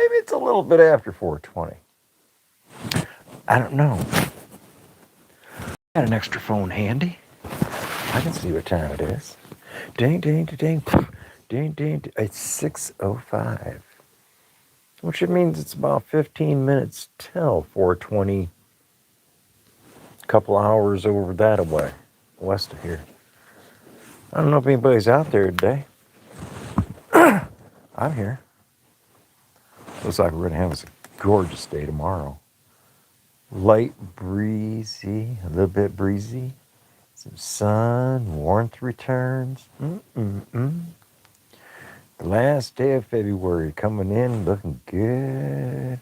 maybe it's a little bit after 4:20. I don't know. Got an extra phone handy. I can see what time it is. Ding, ding, ding, ding, ding. It's 6:05, which it means it's about 15 minutes till 4:20. A couple hours over that away, west of here. I don't know if anybody's out there today. I'm here. Looks like we're gonna have a gorgeous day tomorrow. Light breezy, a little bit breezy. Some sun, warmth returns. Mm-mm-mm. The last day of February coming in, looking good.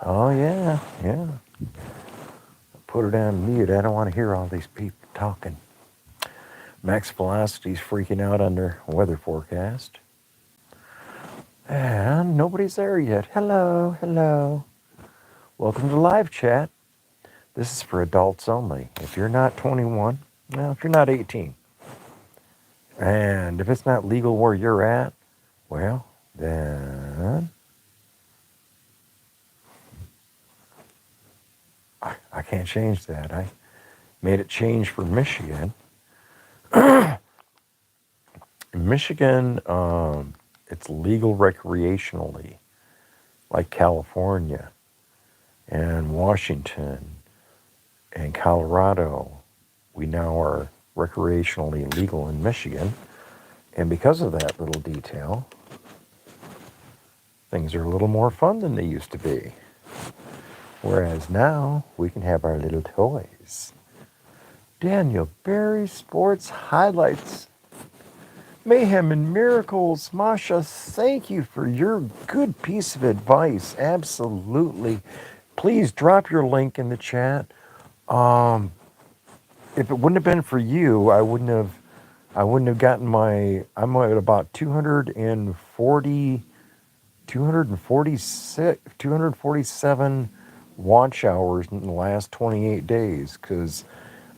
Oh yeah, yeah. Put her down mute. I don't want to hear all these people talking. Max Velocity's freaking out on their weather forecast. And nobody's there yet. Hello, hello. Welcome to live chat. This is for adults only. If you're not 21, well, if you're not 18, and if it's not legal where you're at, well, then I can't change that. I made it change for Michigan. In Michigan, it's legal recreationally, like California and Washington and Colorado. We now are recreationally legal in Michigan. And because of that little detail, things are a little more fun than they used to be. Whereas now, we can have our little toys. Daniel Berry Sports Highlights. Mayhem and Miracles. Masha, thank you for your good piece of advice. Absolutely. Please drop your link in the chat. If it wouldn't have been for you, I wouldn't have gotten I'm at about 247 watch hours in the last 28 days because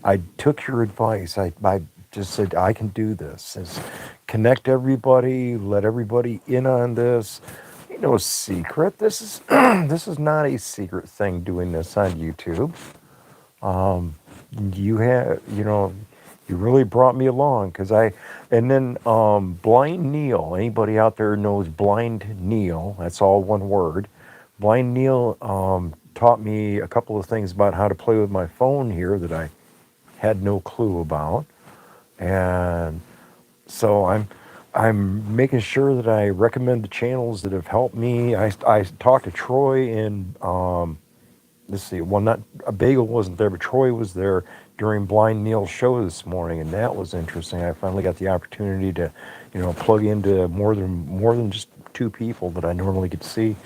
I took your advice. I just said, I can do this. It's connect everybody, let everybody in on this. Ain't no secret. This is this is not a secret thing doing this on YouTube. You really brought me along and then Blind Neil, anybody out there knows Blind Neil, that's all one word. Blind Neil taught me a couple of things about how to play with my phone here that I had no clue about. And so I'm making sure that I recommend the channels that have helped me. I talked to Troy and let's see, well, not a Bagel wasn't there, but Troy was there during Blind Neil's show this morning, and that was interesting. I finally got the opportunity to, plug into more than just two people that I normally get to see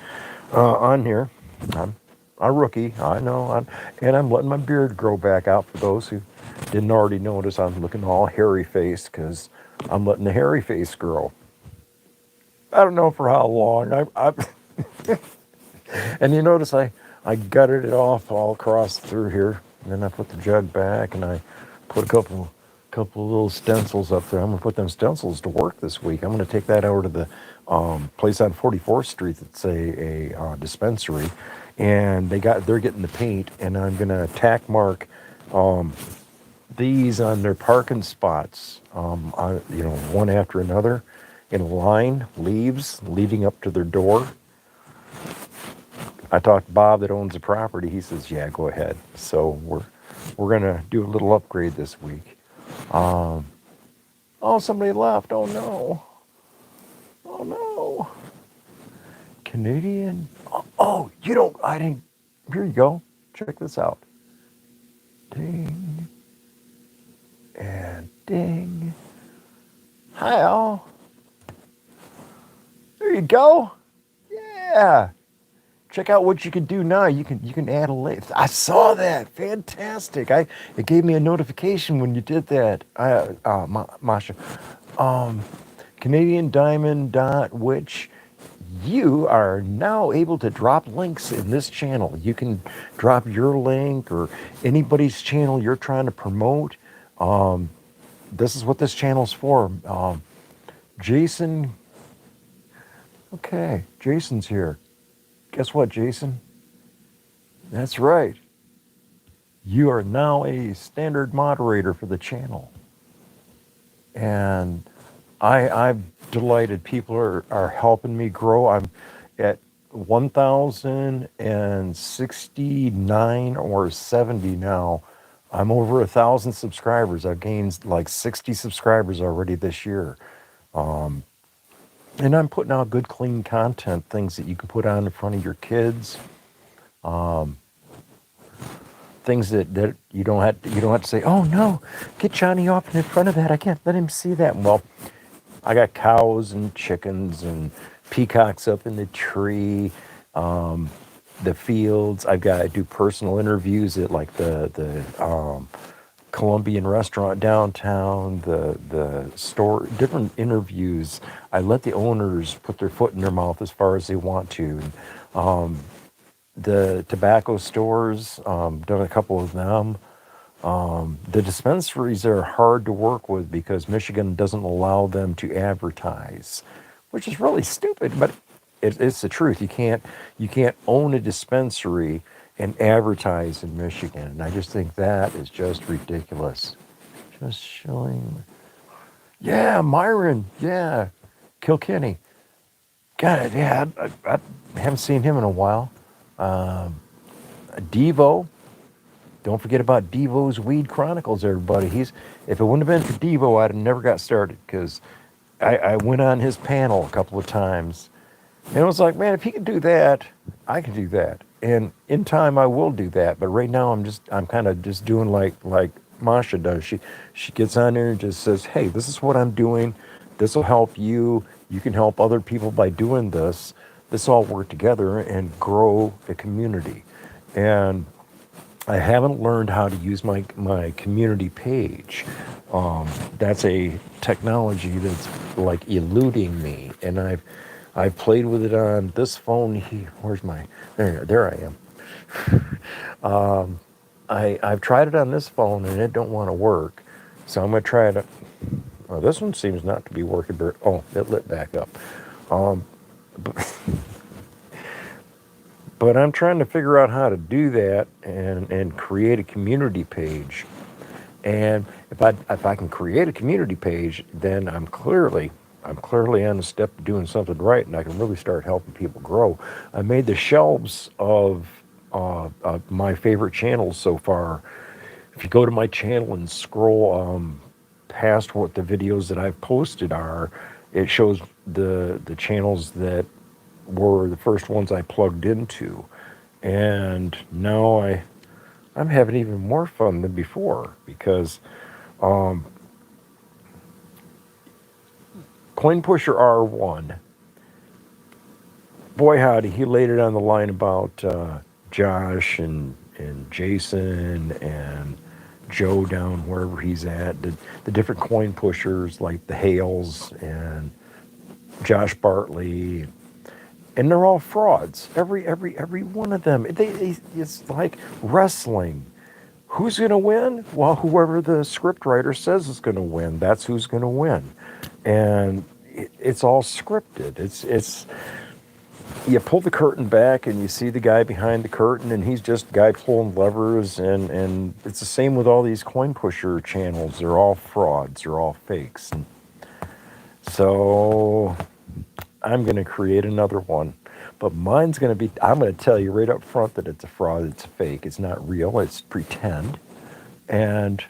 on here. I'm a rookie, I know, and I'm letting my beard grow back out. For those who didn't already notice, I'm looking all hairy faced because I'm letting the hairy face grow. I don't know for how long. And you notice I gutted it off all across through here. And then I put the jug back and I put a couple of little stencils up there. I'm gonna put them stencils to work this week. I'm gonna take that over to the place on 44th Street that's a dispensary, and they're getting the paint, and I'm gonna tack mark these on their parking spots, one after another in a line, leaves leading up to their door. I talked to Bob that owns the property. He says, yeah, go ahead. So we're going to do a little upgrade this week. Oh, somebody left. Oh, no. Oh, no. Canadian. Oh, I didn't. Here you go. Check this out. Ding. And ding. Hi, all. There you go. Yeah. Check out what you can do now. You can add a link. I saw that. Fantastic. It gave me a notification when you did that. Masha. Canadian Diamond which you are now able to drop links in this channel. You can drop your link or anybody's channel you're trying to promote. This is what this channel's for. Jason Okay, Jason's here. Guess what, Jason? That's right. You are now a standard moderator for the channel. And I'm delighted. People are helping me grow. I'm at 1,069 or 70 now. I'm over 1,000 subscribers. I've gained like 60 subscribers already this year. Um, and I'm putting out good, clean content, things that you can put on in front of your kids. Um, things that you don't have to say, oh no, get Johnny off in front of that. I can't let him see that. Well, I got cows and chickens and peacocks up in the tree, um, the fields. I do personal interviews at like the Colombian restaurant downtown, the store, different interviews. I let the owners put their foot in their mouth as far as they want to. And, the tobacco stores, done a couple of them. The dispensaries are hard to work with because Michigan doesn't allow them to advertise, which is really stupid, but it's the truth. You can't own a dispensary and advertise in Michigan, and I just think that is just ridiculous. Just showing, yeah, Myron, yeah, Kilkenny. God, yeah, I haven't seen him in a while. Um, Devo. Don't forget about Devo's Weed Chronicles, everybody. If it wouldn't have been for Devo, I'd have never got started because I went on his panel a couple of times. And it was like, man, if he could do that, I can do that. And in time, I will do that. But right now, I'm kind of just doing like Masha does. She gets on there and just says, hey, this is what I'm doing. This will help you. You can help other people by doing this. This all work together and grow a community. And I haven't learned how to use my community page. That's a technology that's like eluding me, and I've played with it on this phone here. Where's my there I am. I've tried it on this phone and it don't want to work, so I'm gonna try it. Well, this one seems not to be working. But oh, it lit back up. Um, But I'm trying to figure out how to do that and create a community page. And if I can create a community page, then I'm clearly on the step of doing something right, and I can really start helping people grow. I made the shelves of my favorite channels so far. If you go to my channel and scroll past what the videos that I've posted are, it shows the channels that were the first ones I plugged into. And now I'm having even more fun than before because um, Coin Pusher R1, boy howdy, he laid it on the line about Josh and Jason and Joe down wherever he's at, the different coin pushers like the Hales and Josh Bartley, and they're all frauds. Every one of them. It's like wrestling. Who's going to win? Well, whoever the script writer says is going to win, that's who's going to win. And it's all scripted. It's you pull the curtain back and you see the guy behind the curtain, and he's just a guy pulling levers. And it's the same with all these coin pusher channels. They're all frauds. They're all fakes. And so I'm going to create another one. But mine's going to be, I'm going to tell you right up front that it's a fraud, it's fake, it's not real, it's pretend. And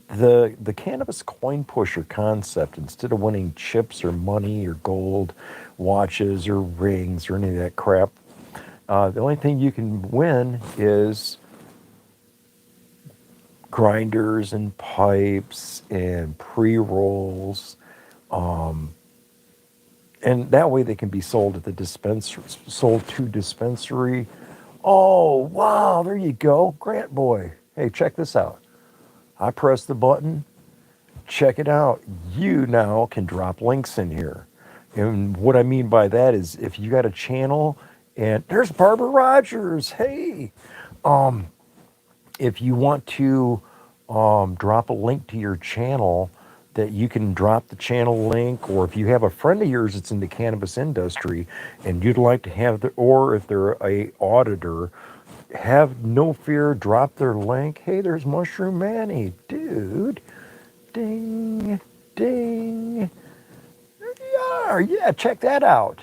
the cannabis coin pusher concept, instead of winning chips or money or gold, watches or rings or any of that crap, the only thing you can win is grinders and pipes and pre-rolls. Um, and that way they can be sold at the dispensary, sold to dispensary. Oh, wow, there you go. Grant Boy. Hey, check this out. I press the button. Check it out. You now can drop links in here. And what I mean by that is if you got a channel and there's Barbara Rogers. Hey, if you want to drop a link to your channel, that you can drop the channel link, or if you have a friend of yours that's in the cannabis industry and you'd like to have the, or if they're a auditor, have no fear, drop their link. Hey, there's Mushroom Manny, dude. Ding, ding. Yeah, check that out.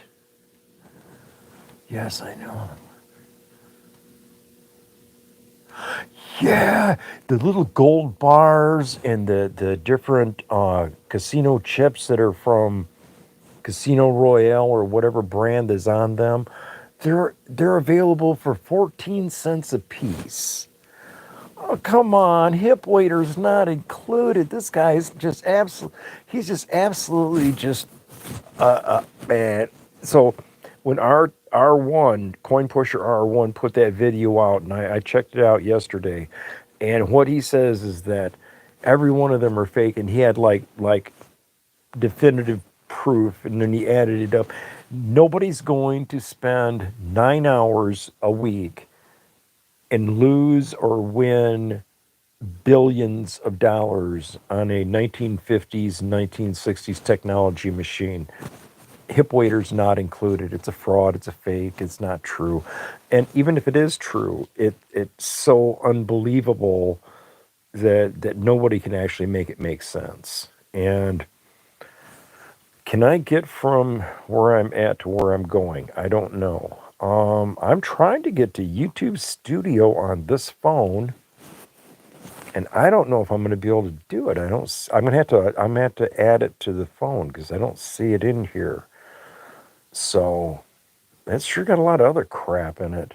Yes, I know. Yeah, the little gold bars and the different casino chips that are from Casino Royale or whatever brand is on them. They're available for 14 cents a piece. Oh, come on, hip waiter's not included. This guy's just he's just absolutely just man. So when R1, Coin Pusher R1 put that video out, and I checked it out yesterday, and what he says is that every one of them are fake, and he had like definitive proof, and then he added it up. Nobody's going to spend 9 hours a week and lose or win billions of dollars on a 1950s, 1960s technology machine. Hip waiter's not included. It's a fraud. It's a fake. It's not true. And even if it is true, it's so unbelievable that nobody can actually make it make sense. And can I get from where I'm at to where I'm going? I don't know. I'm trying to get to YouTube Studio on this phone, and I don't know if I'm going to be able to do it. I don't. I'm gonna have to. I'm gonna have to add it to the phone because I don't see it in here. So it's sure got a lot of other crap in it.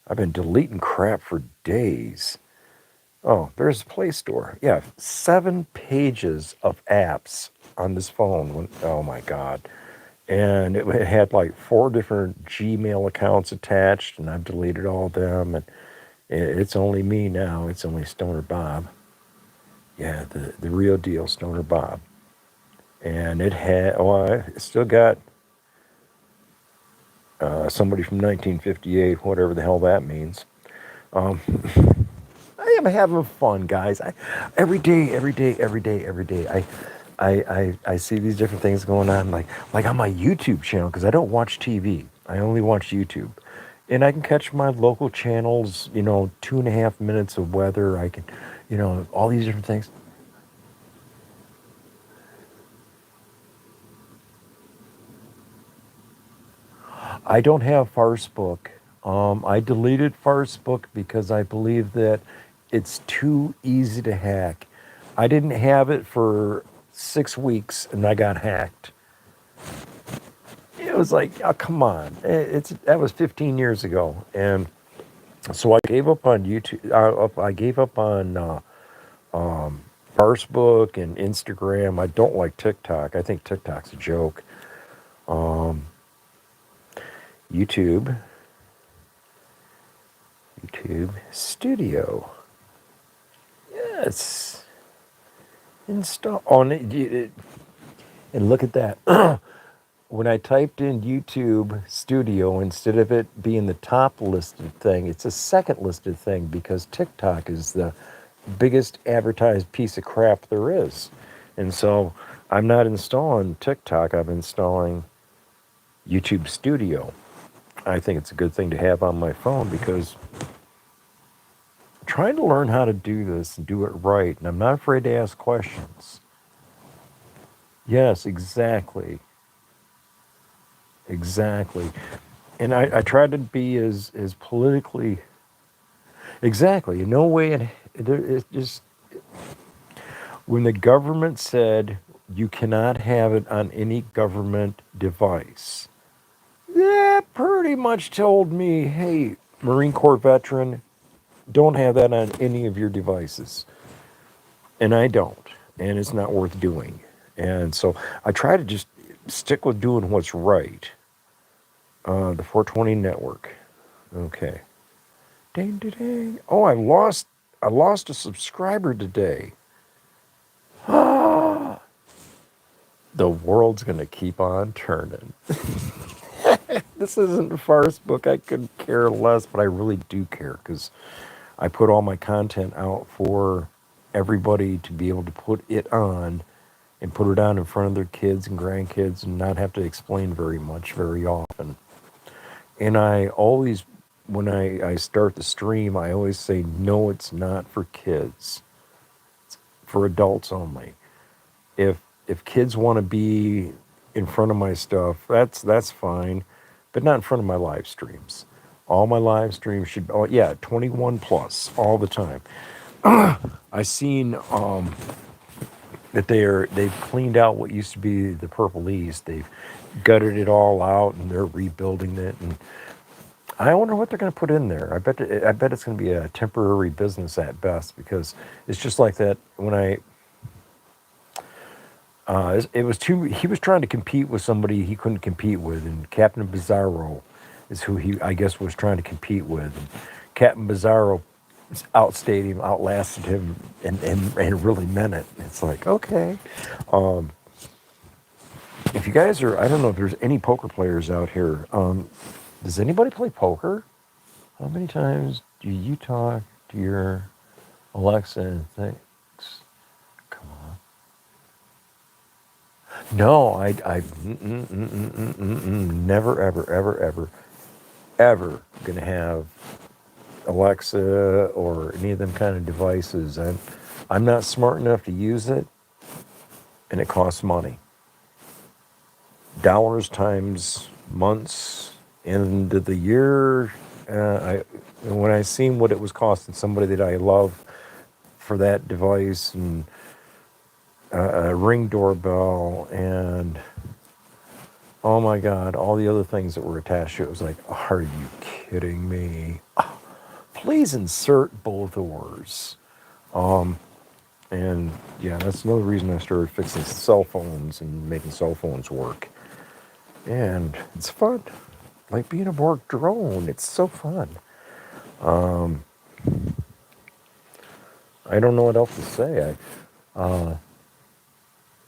I've been deleting crap for days. Oh, there's the Play Store. Yeah, 7 pages of apps on this phone. Oh my God. And it had like 4 different Gmail accounts attached, and I've deleted all of them. And it's only me now. It's only Stoner Bob. Yeah, the real deal, Stoner Bob. And it had, I still got somebody from 1958, whatever the hell that means. Um, I am having fun, guys. Every day, every day, every day, every day. I see these different things going on, like on my YouTube channel, because I don't watch TV. I only watch YouTube, and I can catch my local channels. 2.5 minutes of weather. I can, all these different things. I don't have Farcebook. I deleted Farcebook because I believe that it's too easy to hack. I didn't have it for 6 weeks and I got hacked. It was like, oh, come on. That was 15 years ago, and so I gave up on YouTube. I gave up on Farcebook and Instagram. I don't like TikTok. I think TikTok's a joke. Um, YouTube. YouTube Studio. Yes. Install on it, and look at that. When I typed in YouTube Studio, instead of it being the top listed thing, it's a second listed thing because TikTok is the biggest advertised piece of crap there is. And so I'm not installing TikTok, I'm installing YouTube Studio. I think it's a good thing to have on my phone because trying to learn how to do this and do it right, and I'm not afraid to ask questions. Yes, exactly. Exactly. And I try to be as politically exactly. No way it just when the government said you cannot have it on any government device, that pretty much told me, hey, Marine Corps veteran, don't have that on any of your devices. And I don't. And it's not worth doing. And so I try to just stick with doing what's right. The 420 network. Okay. Ding, ding, ding. Oh, I lost a subscriber today. The world's gonna keep on turning. This isn't a farce book. I could care less, but I really do care because I put all my content out for everybody to be able to put it on and put it on in front of their kids and grandkids and not have to explain very much very often. And I always, when I start the stream, I always say, no, it's not for kids, for adults only. If kids want to be in front of my stuff, that's fine, but not in front of my live streams. All my live streams should, oh yeah, 21 plus all the time. I seen that they've cleaned out what used to be the Purple East. They've gutted it all out and they're rebuilding it. And I wonder what they're going to put in there. I bet it's going to be a temporary business at best, because it's just like that when it was too. He was trying to compete with somebody he couldn't compete with, and Captain Bizarro is who he, I guess, was trying to compete with. And Captain Bizarro outstayed him, outlasted him, and really meant it. It's like, okay, if you guys are, I don't know if there's any poker players out here. Does anybody play poker? How many times do you talk to your Alexa and thinks, come on? No, never, ever, ever, ever, ever gonna have Alexa or any of them kind of devices. I'm not smart enough to use it, and it costs money. Dollars times months, end of the year. When I seen what it was costing somebody that I love for that device, and a Ring doorbell, and oh my God, all the other things that were attached to it, was like, are you kidding me? Oh, please insert both oars. And yeah, that's another reason I started fixing cell phones and making cell phones work. And it's fun. Like being a Borg drone, it's so fun. I don't know what else to say.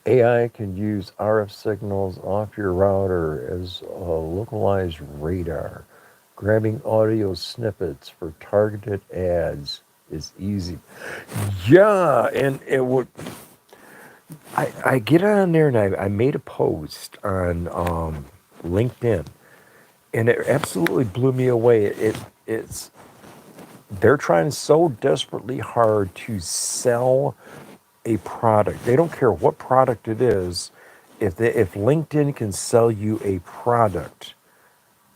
AI can use RF signals off your router as a localized radar. Grabbing audio snippets for targeted ads is easy. Yeah, and it would. I get on there and I made a post on LinkedIn, and it absolutely blew me away. It's they're trying so desperately hard to sell a product. They don't care what product it is. If LinkedIn can sell you a product,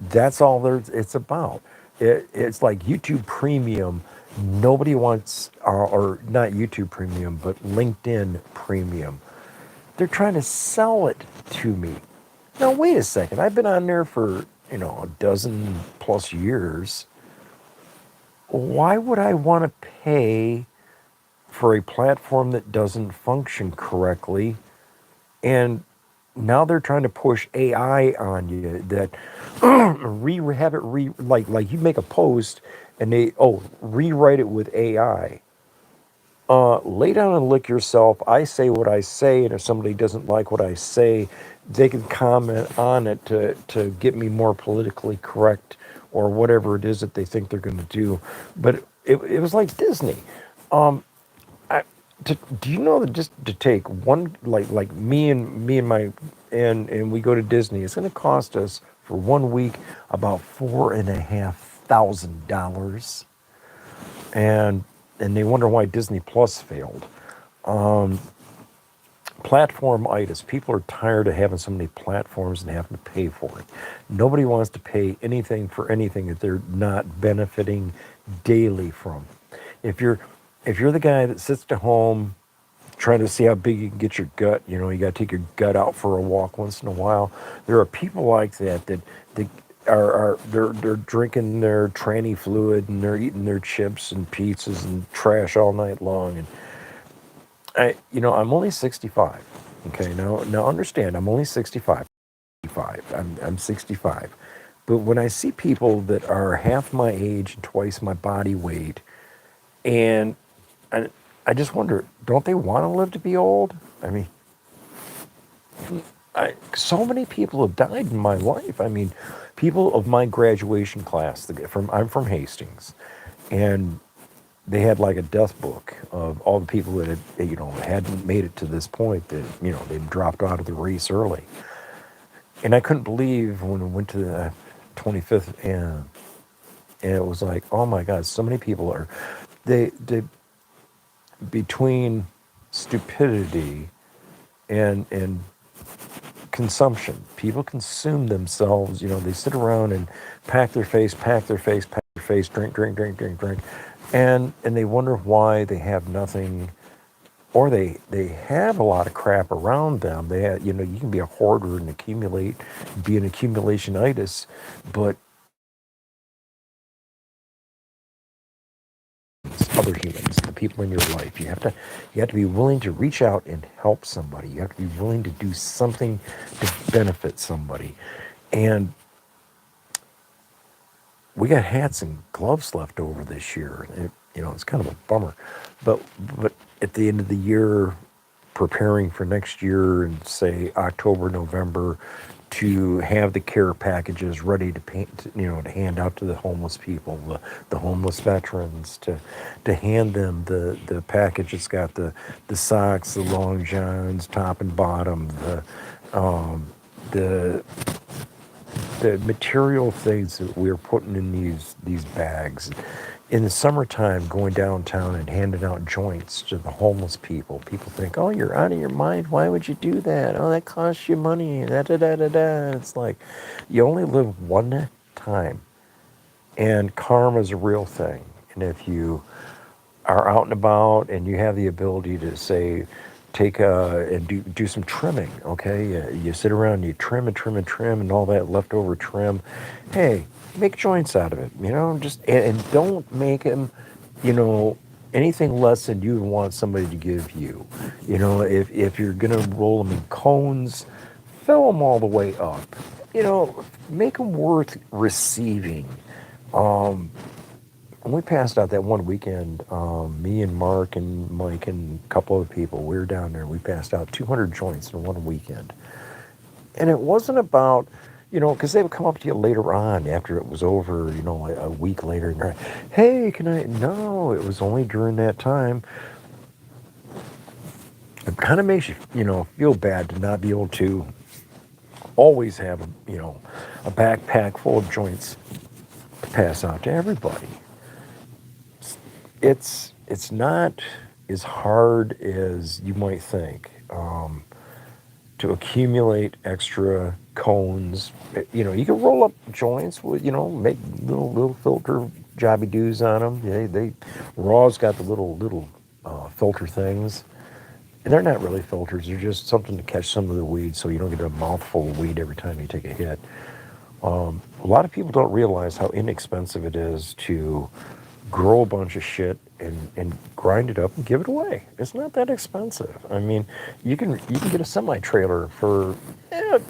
that's all it's about. It's like YouTube Premium. Nobody wants, or not YouTube Premium, but LinkedIn Premium. They're trying to sell it to me. Now, wait a second. I've been on there for, a dozen plus years. Why would I want to pay for a platform that doesn't function correctly? And now they're trying to push AI on you that like you make a post and they rewrite it with AI. Lay down and lick yourself. I say what I say, and if somebody doesn't like what I say, they can comment on it to get me more politically correct or whatever it is that they think they're going to do. But it was like Disney. I, do you know that just to take one, like me and my and we go to Disney, it's going to cost us for 1 week about $4,500, and they wonder why Disney Plus failed. Platformitis. People are tired of having so many platforms and having to pay for it. Nobody wants to pay anything for anything that they're not benefiting daily from. If you're the guy that sits at home trying to see how big you can get your gut, you got to take your gut out for a walk once in a while. There are people like that they're drinking their tranny fluid and they're eating their chips and pizzas and trash all night long. And I'm only 65. Okay, now understand, I'm only 65. I'm 65. But when I see people that are half my age and twice my body weight, and I just wonder, don't they want to live to be old? I mean, so many people have died in my life. I mean, people of my graduation class. I'm from Hastings, and they had like a death book of all the people that had, hadn't made it to this point, that, they'd dropped out of the race early. And I couldn't believe when we went to the 25th, and it was like, oh my God, so many people are, they between stupidity and consumption. People consume themselves. They sit around and pack their face, pack their face, drink, drink, drink, drink, drink, and they wonder why they have nothing, or they have a lot of crap around them. They have, you can be a hoarder and accumulate, be an accumulationitis, but other humans, the people in your life, you have to be willing to reach out and help somebody. You have to be willing to do something to benefit somebody. And we got hats and gloves left over this year. It's kind of a bummer, but at the end of the year, preparing for next year, and say October, November, to have the care packages ready to paint, to hand out to the homeless people, the homeless veterans, to hand them the package. It's got the socks, the long johns, top and bottom, the the material things that we're putting in these bags. In the summertime, going downtown and handing out joints to the homeless people. People think, oh, you're out of your mind. Why would you do that? Oh, that costs you money. Da, da, da, da, da. It's like, you only live one time. And karma is a real thing. And if you are out and about and you have the ability to say, take and do some trimming, okay? You sit around and you trim and trim and trim and all that leftover trim. Hey, make joints out of it, just, and don't make them, anything less than you would want somebody to give you. If you're going to roll them in cones, fill them all the way up. Make them worth receiving. When we passed out that one weekend, me and Mark and Mike and a couple of people, we were down there. We passed out 200 joints in one weekend. And it wasn't about, because they would come up to you later on after it was over, a week later, and they're like, hey, can I? No, it was only during that time. It kind of makes you, feel bad to not be able to always have, a backpack full of joints to pass out to everybody. It's not as hard as you might think, to accumulate extra cones. You can roll up joints with, make little filter jobby doos on them. They Raw's got the little filter things, and they're not really filters. They're just something to catch some of the weed, so you don't get a mouthful of weed every time you take a hit. A lot of people don't realize how inexpensive it is to grow a bunch of shit and grind it up and give it away. It's not that expensive. I mean, you can get a semi trailer for $800,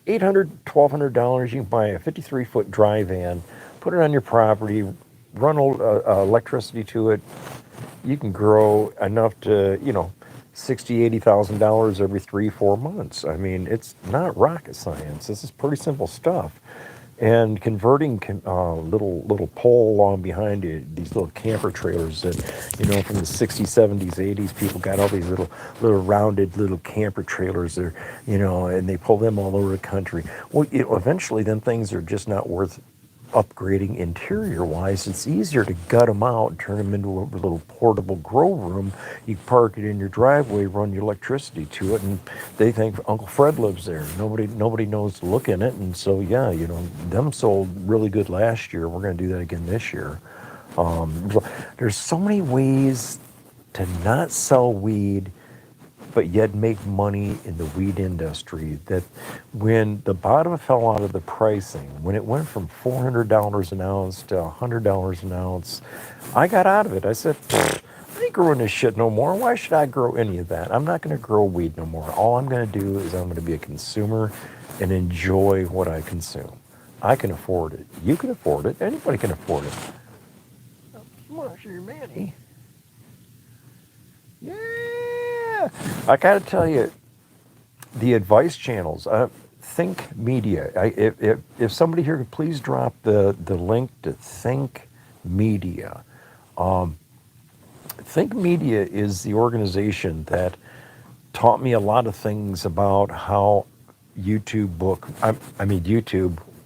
$1,200. You can buy a 53-foot dry van, put it on your property, run electricity to it. You can grow enough to $60,000, $80,000 every 3-4 months. I mean, it's not rocket science. This is pretty simple stuff. And converting little pole along behind it, these little camper trailers that, from the 60s, 70s, 80s, people got all these little rounded little camper trailers there, and they pull them all over the country. Well, eventually them things are just not worth upgrading interior-wise. It's easier to gut them out and turn them into a little portable grow room. You park it in your driveway, run your electricity to it, and they think Uncle Fred lives there. Nobody knows to look in it, and so them sold really good last year. We're going to do that again this year. There's so many ways to not sell weed but yet make money in the weed industry, that when the bottom fell out of the pricing, when it went from $400 an ounce to $100 an ounce, I got out of it. I said, I ain't growing this shit no more. Why should I grow any of that? I'm not going to grow weed no more. All I'm going to do is I'm going to be a consumer and enjoy what I consume. I can afford it. You can afford it. Anybody can afford it. Marshall Manny. Yeah, I gotta tell you, the advice channels. Think Media. If somebody here could please drop the link to Think Media. Think Media is the organization that taught me a lot of things about how YouTube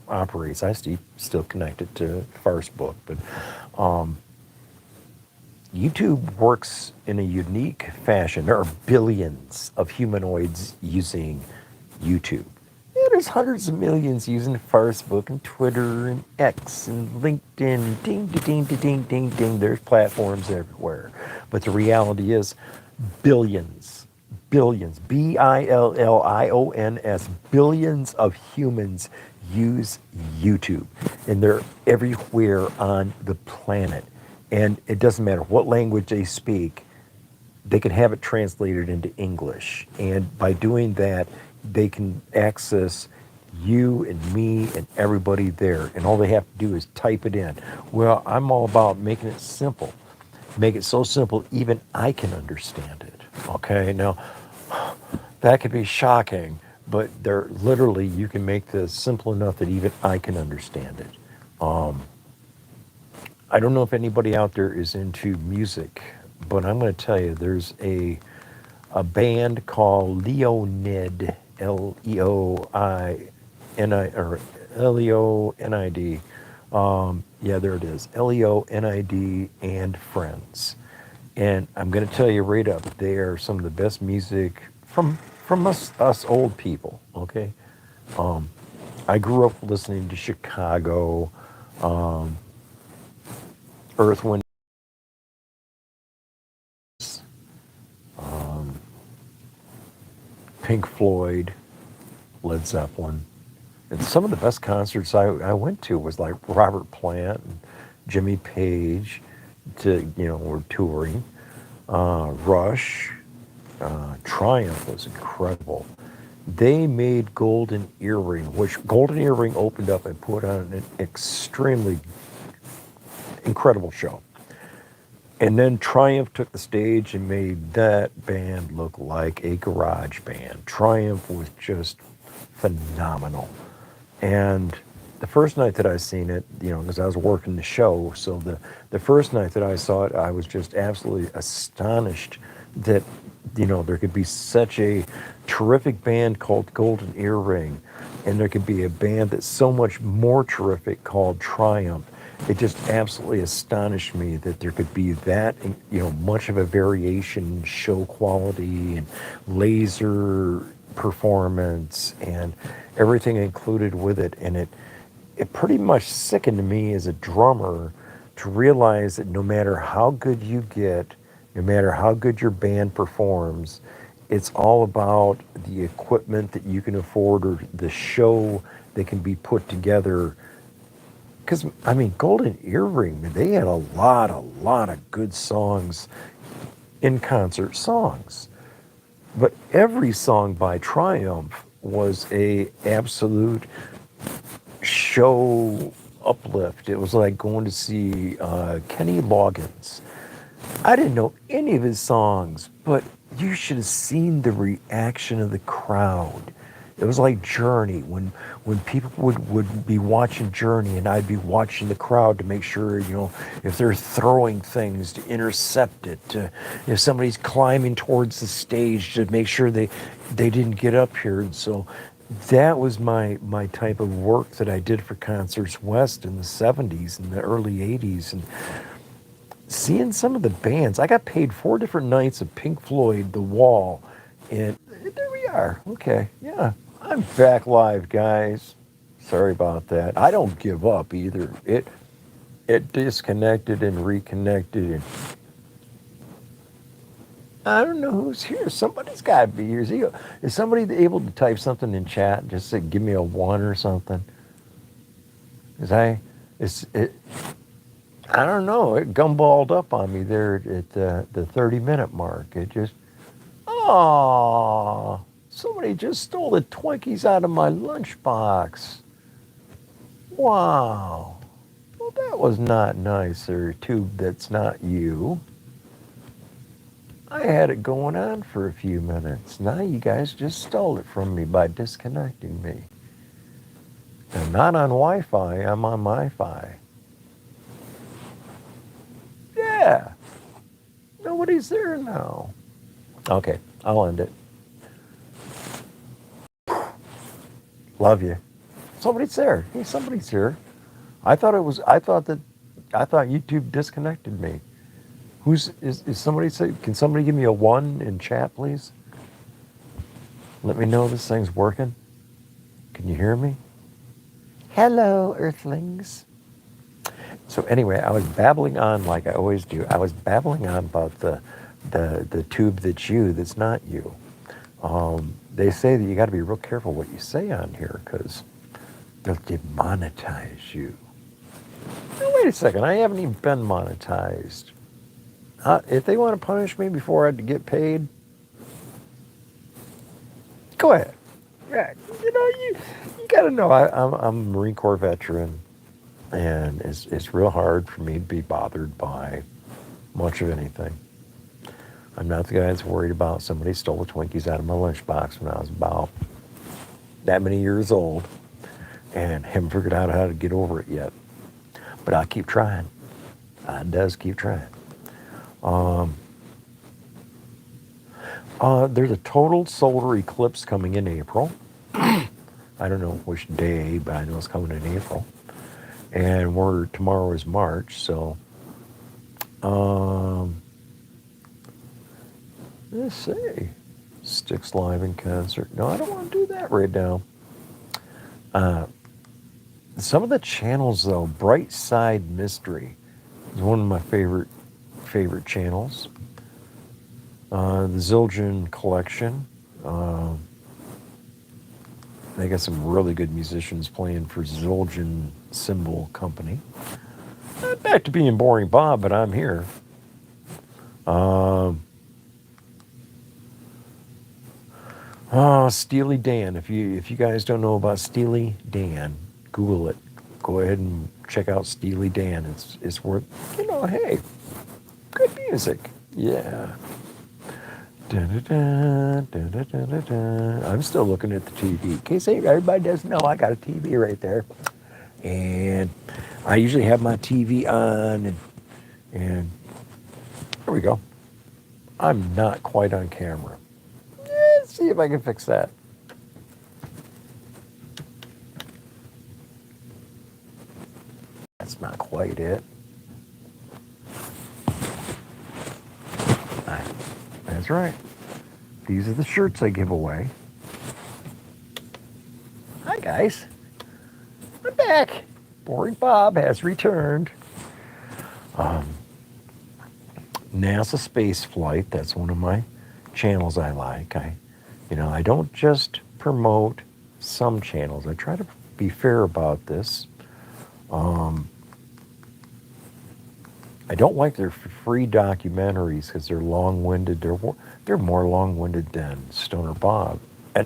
operates. I still connected to Facebook, but YouTube works in a unique fashion. There are billions of humanoids using YouTube. Yeah, there's hundreds of millions using Facebook and Twitter and X and LinkedIn. Ding, ding, ding, ding, ding, ding. There's platforms everywhere. But the reality is, billions, billions, billions, billions of humans use YouTube. And they're everywhere on the planet. And it doesn't matter what language they speak, they can have it translated into English. And by doing that, they can access you and me and everybody there. And all they have to do is type it in. Well, I'm all about making it simple. Make it so simple, even I can understand it. Okay, now that could be shocking, but they're literally, you can make this simple enough that even I can understand it. I don't know if anybody out there is into music, but I'm going to tell you there's a band called Leonid, Leonid. Yeah, there it is, Leonid and Friends. And I'm going to tell you right up, they are some of the best music from us old people. Okay, I grew up listening to Chicago, Earth, Wind, Pink Floyd, Led Zeppelin. And some of the best concerts I went to was like Robert Plant and Jimmy Page, were touring. Rush, Triumph was incredible. They made Golden Earring, which Golden Earring opened up and put on an extremely incredible show. And then Triumph took the stage and made that band look like a garage band. Triumph was just phenomenal. And the first night that I seen it, because I was working the show, so the first night that I saw it, I was just absolutely astonished that, there could be such a terrific band called Golden Earring, and there could be a band that's so much more terrific called Triumph. It just absolutely astonished me that there could be that, much of a variation in show quality and laser performance and everything included with it. And it pretty much sickened me as a drummer to realize that no matter how good you get, no matter how good your band performs, it's all about the equipment that you can afford or the show that can be put together. Because, Golden Earring, they had a lot of good songs, in concert songs. But every song by Triumph was a absolute show uplift. It was like going to see Kenny Loggins. I didn't know any of his songs, but you should have seen the reaction of the crowd. It was like Journey, when people would be watching Journey and I'd be watching the crowd to make sure, if they're throwing things to intercept it, if somebody's climbing towards the stage to make sure they didn't get up here. And so that was my type of work that I did for Concerts West in the 70s and the early 80s. And seeing some of the bands, I got paid 4 different nights of Pink Floyd, The Wall, and there we are. Okay, yeah, I'm back live, guys. Sorry about that. I don't give up either. It disconnected and reconnected, and I don't know who's here. Somebody's got to be here. Is somebody able to type something in chat? Just say, give me a 1 or something. I don't know. It gumballed up on me there at the 30-minute mark. It just, somebody just stole the Twinkies out of my lunchbox. Wow. Well, that was not nice, or tube that's not you. I had it going on for a few minutes. Now you guys just stole it from me by disconnecting me. I'm not on Wi-Fi, I'm on MiFi. Yeah. No Nobody's there now. Okay, I'll end it. Love you. Somebody's there. Hey, somebody's here. I thought it was. I thought that. I thought YouTube disconnected me. Is somebody say? Can somebody give me a 1 in chat, please? Let me know this thing's working. Can you hear me? Hello, Earthlings. So anyway, I was babbling on like I always do. I was babbling on about the tube that's you, that's not you. They say that you got to be real careful what you say on here because they'll demonetize you. Now, wait a second, I haven't even been monetized. If they want to punish me before I get paid, go ahead. Yeah, you got to know I'm a Marine Corps veteran, and it's real hard for me to be bothered by much of anything. I'm not the guy that's worried about somebody stole the Twinkies out of my lunchbox when I was about that many years old and haven't figured out how to get over it yet. But I'll keep trying. I does keep trying. There's a total solar eclipse coming in April. I don't know which day, but I know it's coming in April. And tomorrow is March, so let's see. Styx live in concert. No, I don't want to do that right now. Some of the channels though, Bright Side Mystery is one of my favorite channels. The Zildjian Collection. They got some really good musicians playing for Zildjian Cymbal Company. Back to being Boring Bob, but I'm here. Steely Dan. If you guys don't know about Steely Dan, Google it. Go ahead and check out Steely Dan. It's worth, hey, good music. Yeah. Da-da-da, da-da-da-da-da. I'm still looking at the TV. In case everybody doesn't know, I got a TV right there. And I usually have my TV on, and there we go. I'm not quite on camera. Let's see if I can fix that. That's not quite it. That's right. These are the shirts I give away. Hi, guys. I'm back. Boring Bob has returned. NASA Space Flight, that's one of my channels I like. I don't just promote some channels. I try to be fair about this. I don't like their free documentaries because they're long-winded. They're more long-winded than Stoner Bob. And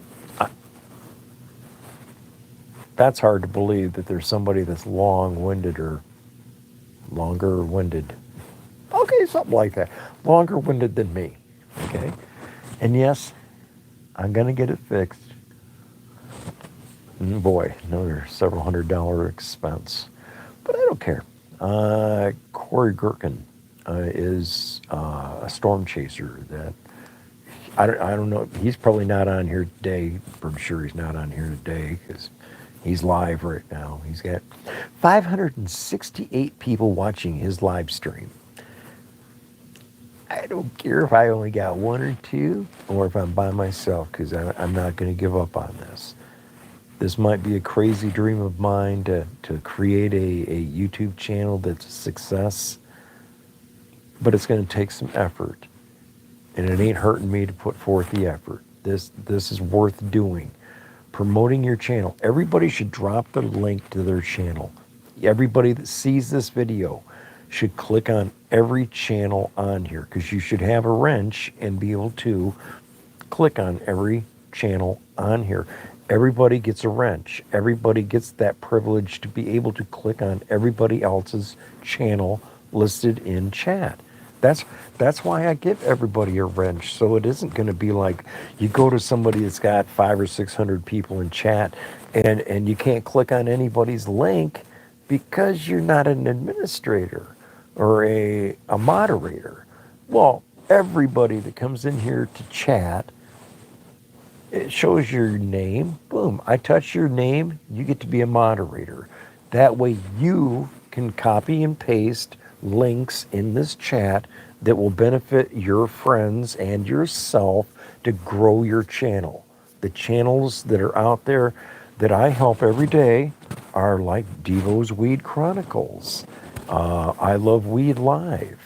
that's hard to believe that there's somebody that's long-winded or longer-winded. Okay, something like that. Longer-winded than me. Okay? And yes, I'm going to get it fixed. And boy, another several $100 expense. But I don't care. Corey Gherkin is a storm chaser that I don't know. He's probably not on here today. I'm sure he's not on here today because he's live right now. He's got 568 people watching his live stream. I don't care if I only got 1 or 2 or if I'm by myself because I'm not going to give up on this. This might be a crazy dream of mine to create a YouTube channel that's a success, but it's going to take some effort, and it ain't hurting me to put forth the effort. This is worth doing. Promoting your channel. Everybody should drop the link to their channel. Everybody that sees this video should click on every channel on here because you should have a wrench and be able to click on every channel on here. Everybody gets a wrench. Everybody gets that privilege to be able to click on everybody else's channel listed in chat. That's why I give everybody a wrench. So it isn't going to be like you go to somebody that's got 500 or 600 people in chat and you can't click on anybody's link because you're not an administrator or a moderator. Well, everybody that comes in here to chat, it shows your name. Boom. I touch your name. You get to be a moderator. That way you can copy and paste links in this chat that will benefit your friends and yourself to grow your channel. The channels that are out there that I help every day are like Devo's Weed Chronicles. I Love Weed Live.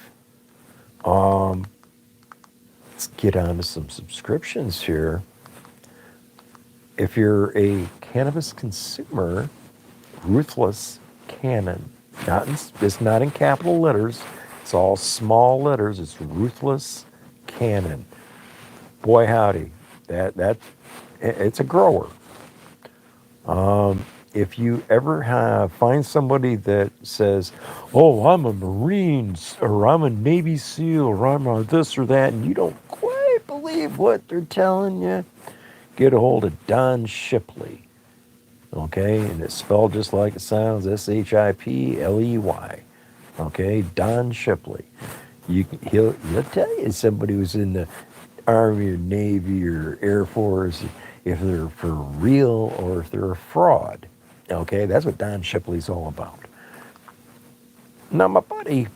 Let's get on to some subscriptions here. If you're a cannabis consumer, Ruthless Cannon. It's not in capital letters. It's all small letters. It's Ruthless Cannon. Boy, howdy. It's a grower. If you ever find somebody that says, "Oh, I'm a Marine," or "I'm a Navy SEAL," or "I'm a this or that," and you don't quite believe what they're telling you, get a hold of Don Shipley. Okay, and it's spelled just like it sounds, Shipley. Okay, Don Shipley. He'll tell you somebody who's in the Army or Navy or Air Force if they're for real or if they're a fraud. Okay, that's what Don Shipley's all about. Now, my buddy,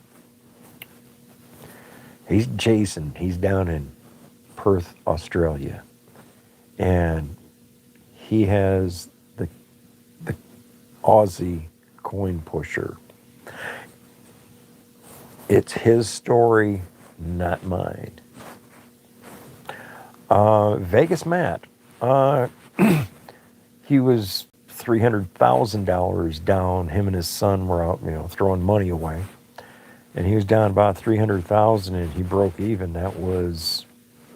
he's Jason. He's down in Perth, Australia, and he has the Aussie coin pusher. It's his story, not mine. Vegas Matt. He was $300,000 down. Him and his son were out, throwing money away, and he was down about 300,000, and he broke even. That was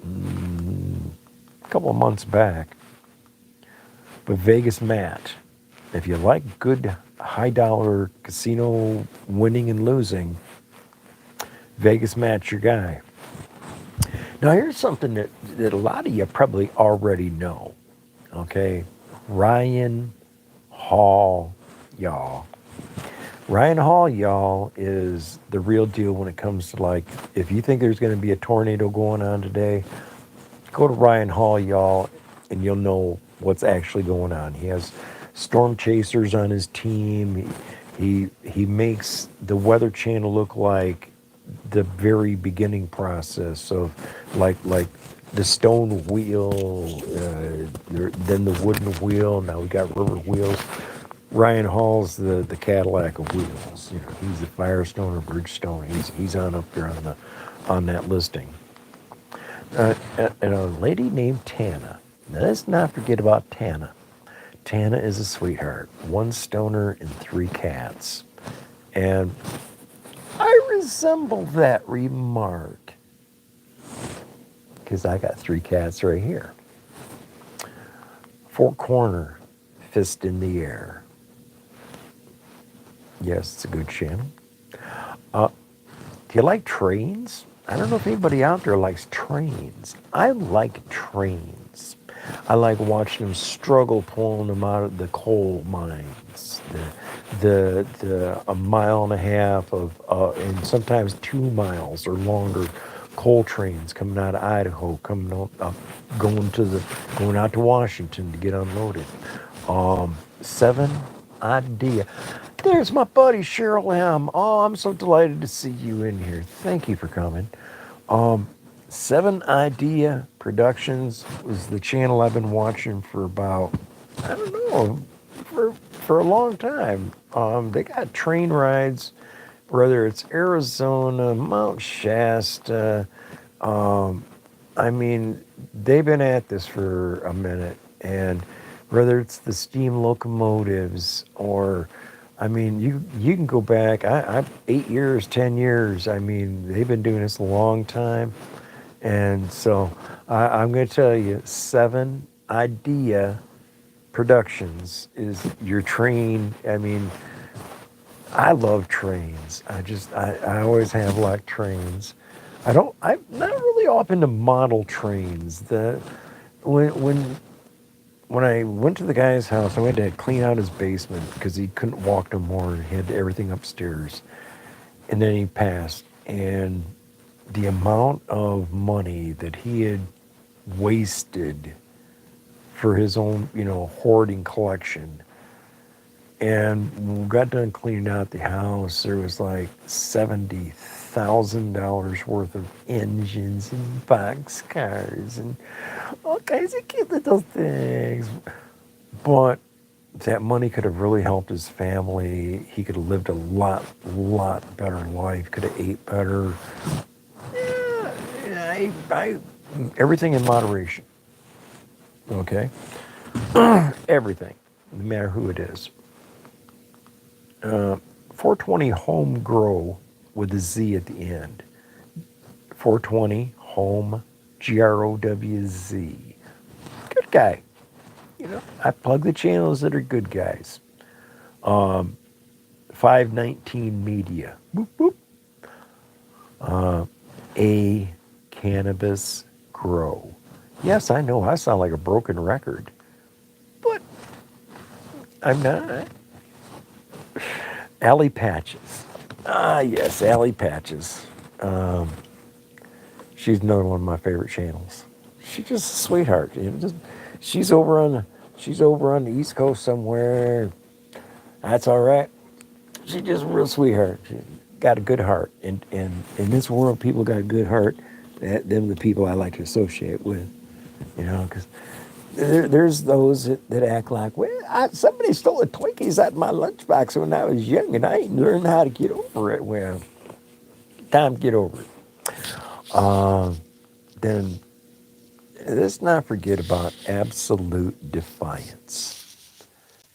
a couple of months back. But Vegas Matt, if you like good high dollar casino winning and losing, Vegas Matt's your guy. Now here's something that a lot of you probably already know. Okay, Ryan Hall, y'all. Ryan Hall, y'all, is the real deal when it comes to, like, if you think there's going to be a tornado going on today, go to Ryan Hall, y'all, and you'll know what's actually going on. He has storm chasers on his team. He makes the Weather Channel look like the very beginning process of like the stone wheel, then the wooden wheel. Now we got rubber wheels. Ryan Hall's the Cadillac of wheels. He's the Firestone or Bridgestone. He's on up there on that listing. And a lady named Tana. Now let's not forget about Tana. Tana is a sweetheart. 1 stoner and 3 cats. And I resemble that remark because I got 3 cats right here. 4 corner, fist in the air. Yes, it's a good channel. Do you like trains? I don't know if anybody out there likes trains. I like trains. I like watching them struggle pulling them out of the coal mines. The a mile and a half of and sometimes 2 miles or longer coal trains coming out of Idaho, coming up going out to Washington to get unloaded. 7 Idea. There's my buddy Cheryl M. Oh, I'm so delighted to see you in here. Thank you for coming. 7 Idea Productions was the channel I've been watching for about, I don't know, for a long time. They got train rides, whether it's Arizona, Mount Shasta. I mean, they've been at this for a minute, and whether it's the steam locomotives or, I mean, you can go back. I 8 years, 10 years. I mean, they've been doing this a long time. And so I'm going to tell you, 7 Idea Productions is your train. I mean, I love trains. I always have liked trains. I'm not really up into model trains. When I went to the guy's house, I went to clean out his basement because he couldn't walk no more. He had everything upstairs. And then he passed. And the amount of money that he had wasted for his own, hoarding collection. And when we got done cleaning out the house, there was like $70,000 worth of engines and boxcars and all kinds of cute little things. But that money could have really helped his family. He could have lived a lot better life. Could have ate better. Yeah, everything in moderation. Okay, everything, no matter who it is. 420 Home Grow with a Z at the end. 420 Home GROWZ. Good guy. I plug the channels that are good guys. 519 Media. Boop, boop. A Cannabis Grow. Yes, I know I sound like a broken record, but I'm not. Allie Patches. Ah, yes, Allie Patches. She's another one of my favorite channels. She's just a sweetheart. She's over on the East Coast somewhere. That's all right. She's just a real sweetheart. She got a good heart. And in this world, people got a good heart. Them are the people I like to associate with. Because there's those that act like, well, somebody stole a Twinkies out of my lunchbox when I was young, and I ain't learned how to get over it. Well, time to get over it. Then let's not forget about Absolute Defiance.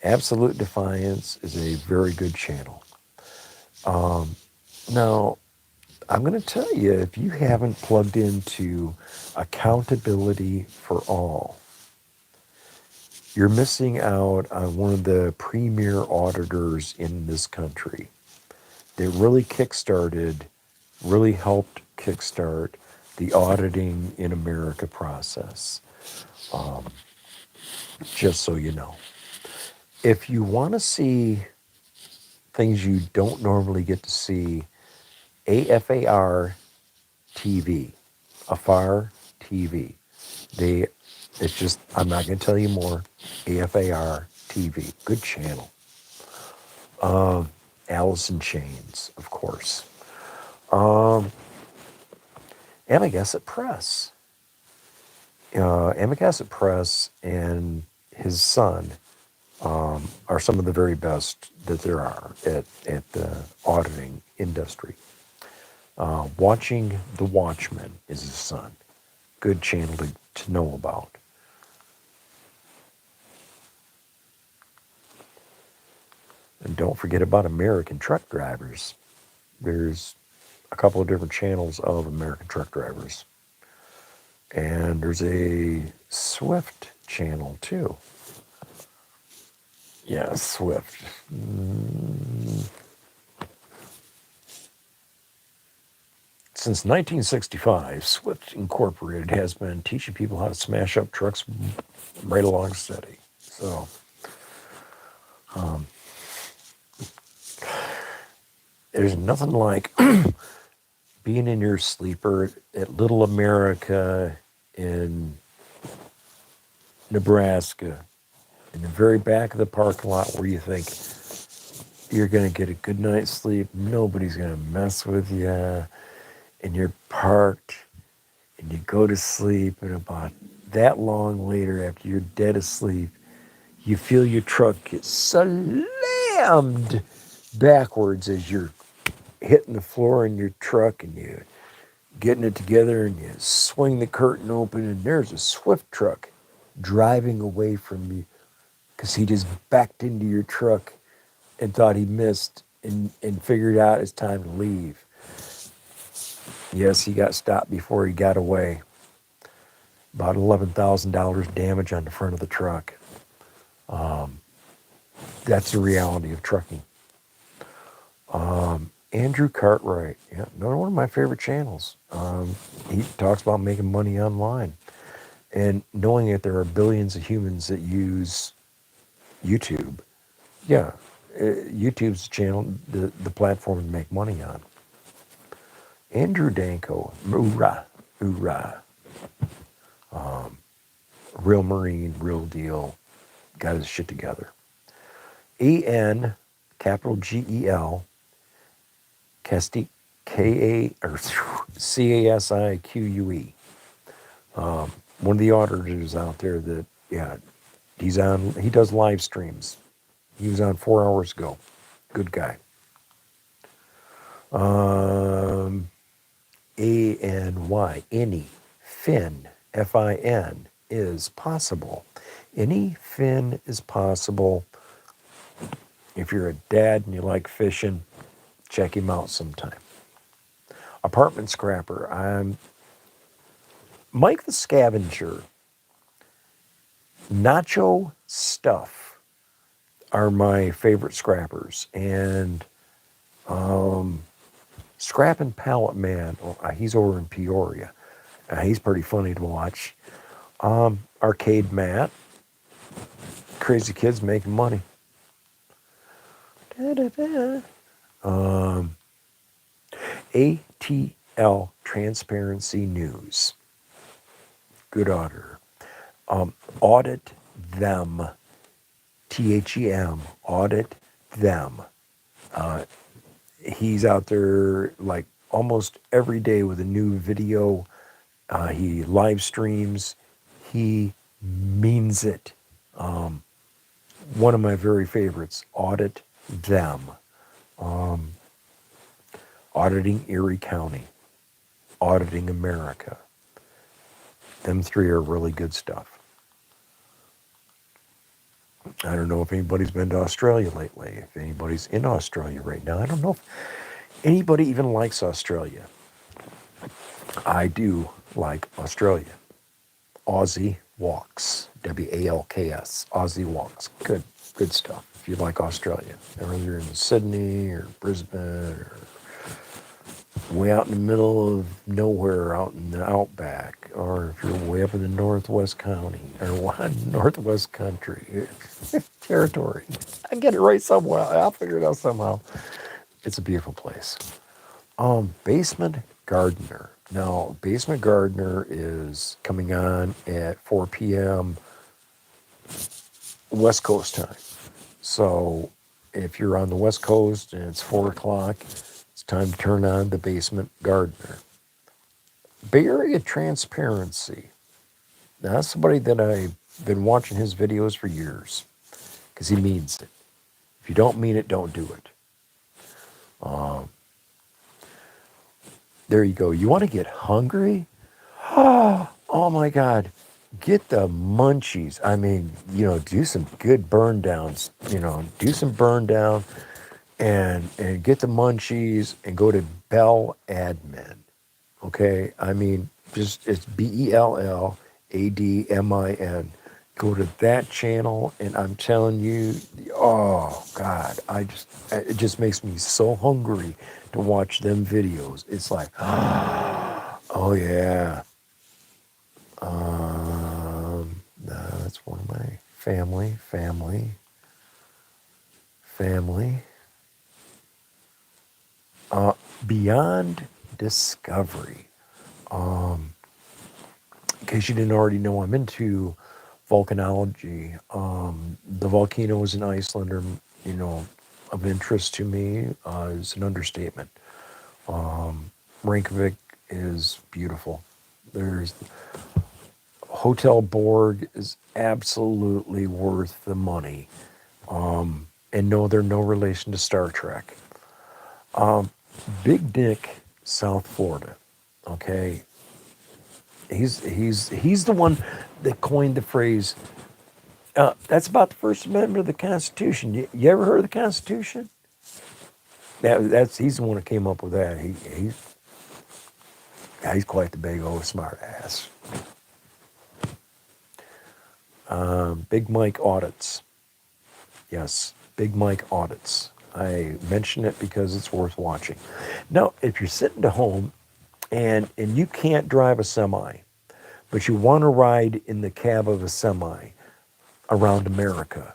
Absolute Defiance is a very good channel. Now, I'm going to tell you, if you haven't plugged into Accountability for All, you're missing out on one of the premier auditors in this country that really helped kickstart the auditing in America process. Just so you know. If you want to see things you don't normally get to see, AFAR TV, AFAR TV. I'm not going to tell you more. AFAR TV, good channel. Alice in Chains, of course. Amagassett Press. Amagassett Press and his son are some of the very best that there are at the auditing industry. Watching the Watchmen is his son. Good channel to know about. And don't forget about American truck drivers. There's a couple of different channels of American truck drivers. And there's a Swift channel too. Yeah, Swift. Since 1965, Swift Incorporated has been teaching people how to smash up trucks right along steady. So, there's nothing like being in your sleeper at Little America in Nebraska, in the very back of the parking lot where you think you're going to get a good night's sleep, nobody's going to mess with you, and you're parked, and you go to sleep, and about that long later, after you're dead asleep, you feel your truck get slammed backwards as you're hitting the floor in your truck, and you're getting it together, and you swing the curtain open, and there's a Swift truck driving away from you because he just backed into your truck and thought he missed and figured out it's time to leave. Yes, he got stopped before he got away. About $11,000 damage on the front of the truck. That's the reality of trucking. Andrew Cartwright, yeah, another one of my favorite channels. He talks about making money online and knowing that there are billions of humans that use YouTube. Yeah, YouTube's the channel, the platform to make money on. Andrew Danko, hoorah, hoorah. Real Marine, real deal, got his shit together. A-N, capital G-E-L, Casti, K-A, or C-A-S-I-Q-U-E. One of the auditors out there that, yeah, he does live streams. He was on 4 hours ago. Good guy. A-N-Y, any, fin, F-I-N, is possible. Any fin is possible. If you're a dad and you like fishing, check him out sometime. Apartment Scrapper, I'm Mike the Scavenger. Nacho Stuff are my favorite scrappers. And Scrapping Pallet Man, he's over in Peoria. He's pretty funny to watch. Arcade Matt, crazy kids making money. Da-da-da. ATL Transparency News. Good auditor. Audit Them. T-H-E-M. Audit Them. He's out there like almost every day with a new video. He live streams. He means it. One of my very favorites, Audit Them. Auditing Erie County. Auditing America. Them three are really good stuff. I don't know if anybody's been to Australia lately, if anybody's in Australia right now. I don't know if anybody even likes Australia. I do like Australia. Aussie Walks, W-A-L-K-S, Aussie Walks. Good stuff. If you like Australia, whether you're in Sydney or Brisbane or way out in the middle of nowhere out in the outback, or if you're way up in the Northwest County or Northwest Country territory. I get it right somewhere. I'll figure it out somehow. It's a beautiful place. Basement Gardener. Now, Basement Gardener is coming on at 4 p.m. West Coast time. So if you're on the West Coast and it's 4 o'clock, it's time to turn on the Basement Gardener. Bay Area Transparency. Now, that's somebody that I've been watching his videos for years because he means it. If you don't mean it, don't do it. There you go. You want to get hungry? Oh my God. Get the munchies. I mean, do some good burn downs. Do some burn down and get the munchies and go to Bell Admin. Okay? I mean, it's BELLADMIN. Go to that channel, and I'm telling you, oh God, it just makes me so hungry to watch them videos. It's like, oh yeah. That's one of my family. Beyond Discovery. In case you didn't already know, I'm into volcanology. The volcanoes in Iceland are, of interest to me. Is an understatement. Reykjavik is beautiful. There's Hotel Borg is absolutely worth the money. And no, they're no relation to Star Trek. Big Dick, South Florida. Okay. He's the one that coined the phrase. That's about the First Amendment of the Constitution. You ever heard of the Constitution? He's the one that came up with that. He's quite the big old smart ass. Big Mike Audits. Yes, Big Mike Audits. I mention it because it's worth watching. Now, if you're sitting at home and you can't drive a semi, but you want to ride in the cab of a semi around America,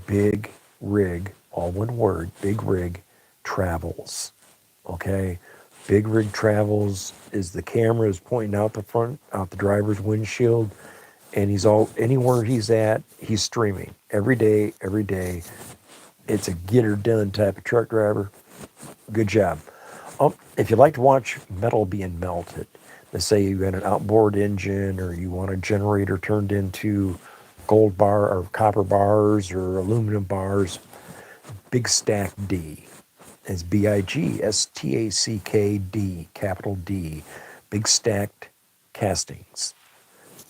Big Rig, all one word, Big Rig Travels. Okay? Big Rig Travels is the camera is pointing out the front, out the driver's windshield, and he's all anywhere he's at, he's streaming every day, every day. It's a get her done type of truck driver. Good job. If you like to watch metal being melted, let's say you got an outboard engine or you want a generator turned into gold bar or copper bars or aluminum bars, Big Stack D is BIGSTACKD, capital D, Big Stacked Castings.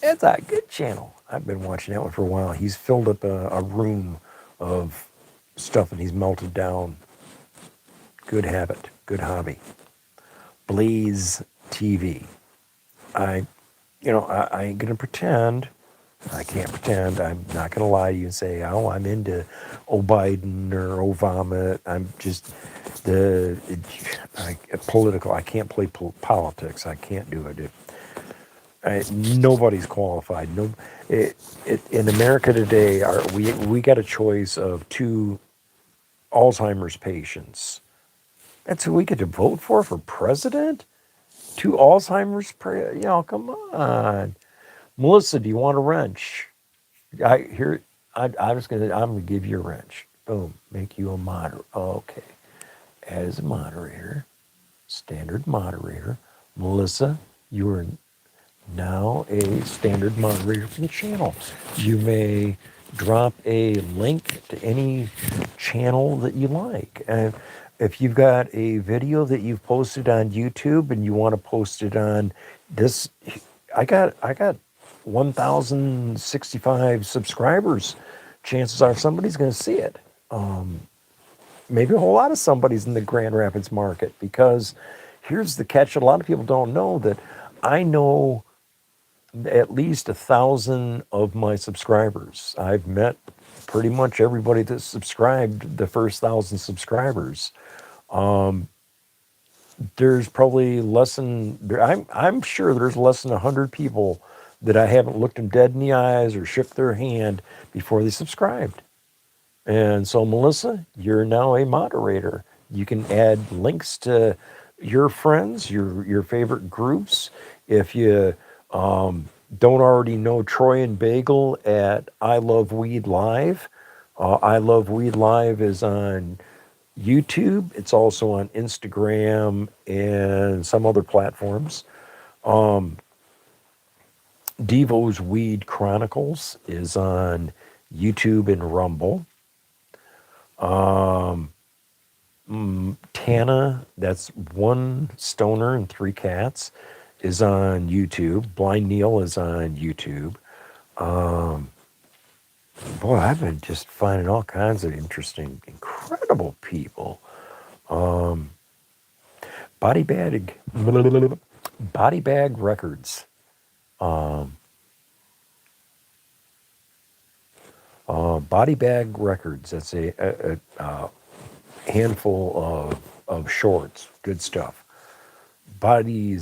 It's a good channel. I've been watching that one for a while. He's filled up a room of stuff and he's melted down. Good habit, good hobby. Blaze TV. I ain't gonna pretend. I can't pretend. I'm not gonna lie to you and say, oh, I'm into Biden or Obama. I'm just political. I can't play politics. I can't do it. Nobody's qualified. No, in America today, we got a choice of two Alzheimer's patients. That's who we get to vote for president? Two Alzheimer's, come on. Melissa, do you want a wrench? I'm gonna give you a wrench. Boom, make you a moderator. Okay, as a moderator, standard moderator. Melissa, you are now a standard moderator for the channel. You may drop a link to any channel that you like. If you've got a video that you've posted on YouTube and you want to post it on this, I got 1,065 subscribers. Chances are somebody's going to see it. Maybe a whole lot of somebody's in the Grand Rapids market, because here's the catch. A lot of people don't know that I know at least 1,000 of my subscribers. I've met pretty much everybody that subscribed the first 1,000 subscribers. There's probably less than, I'm sure there's less than 100 people that I haven't looked them dead in the eyes or shook their hand before they subscribed. And so, Melissa, you're now a moderator. You can add links to your friends, your favorite groups. If you don't already know Troy and Bagel at I Love Weed Live, I Love Weed Live is on YouTube. It's also on Instagram and some other platforms. Devo's Weed Chronicles is on YouTube and Rumble. Tana, that's one stoner and three cats, is on YouTube. Blind Neil is on YouTube. Boy, I've been just finding all kinds of interesting, incredible people. Body Bag Records. Body Bag Records. That's a handful of shorts. Good stuff. Body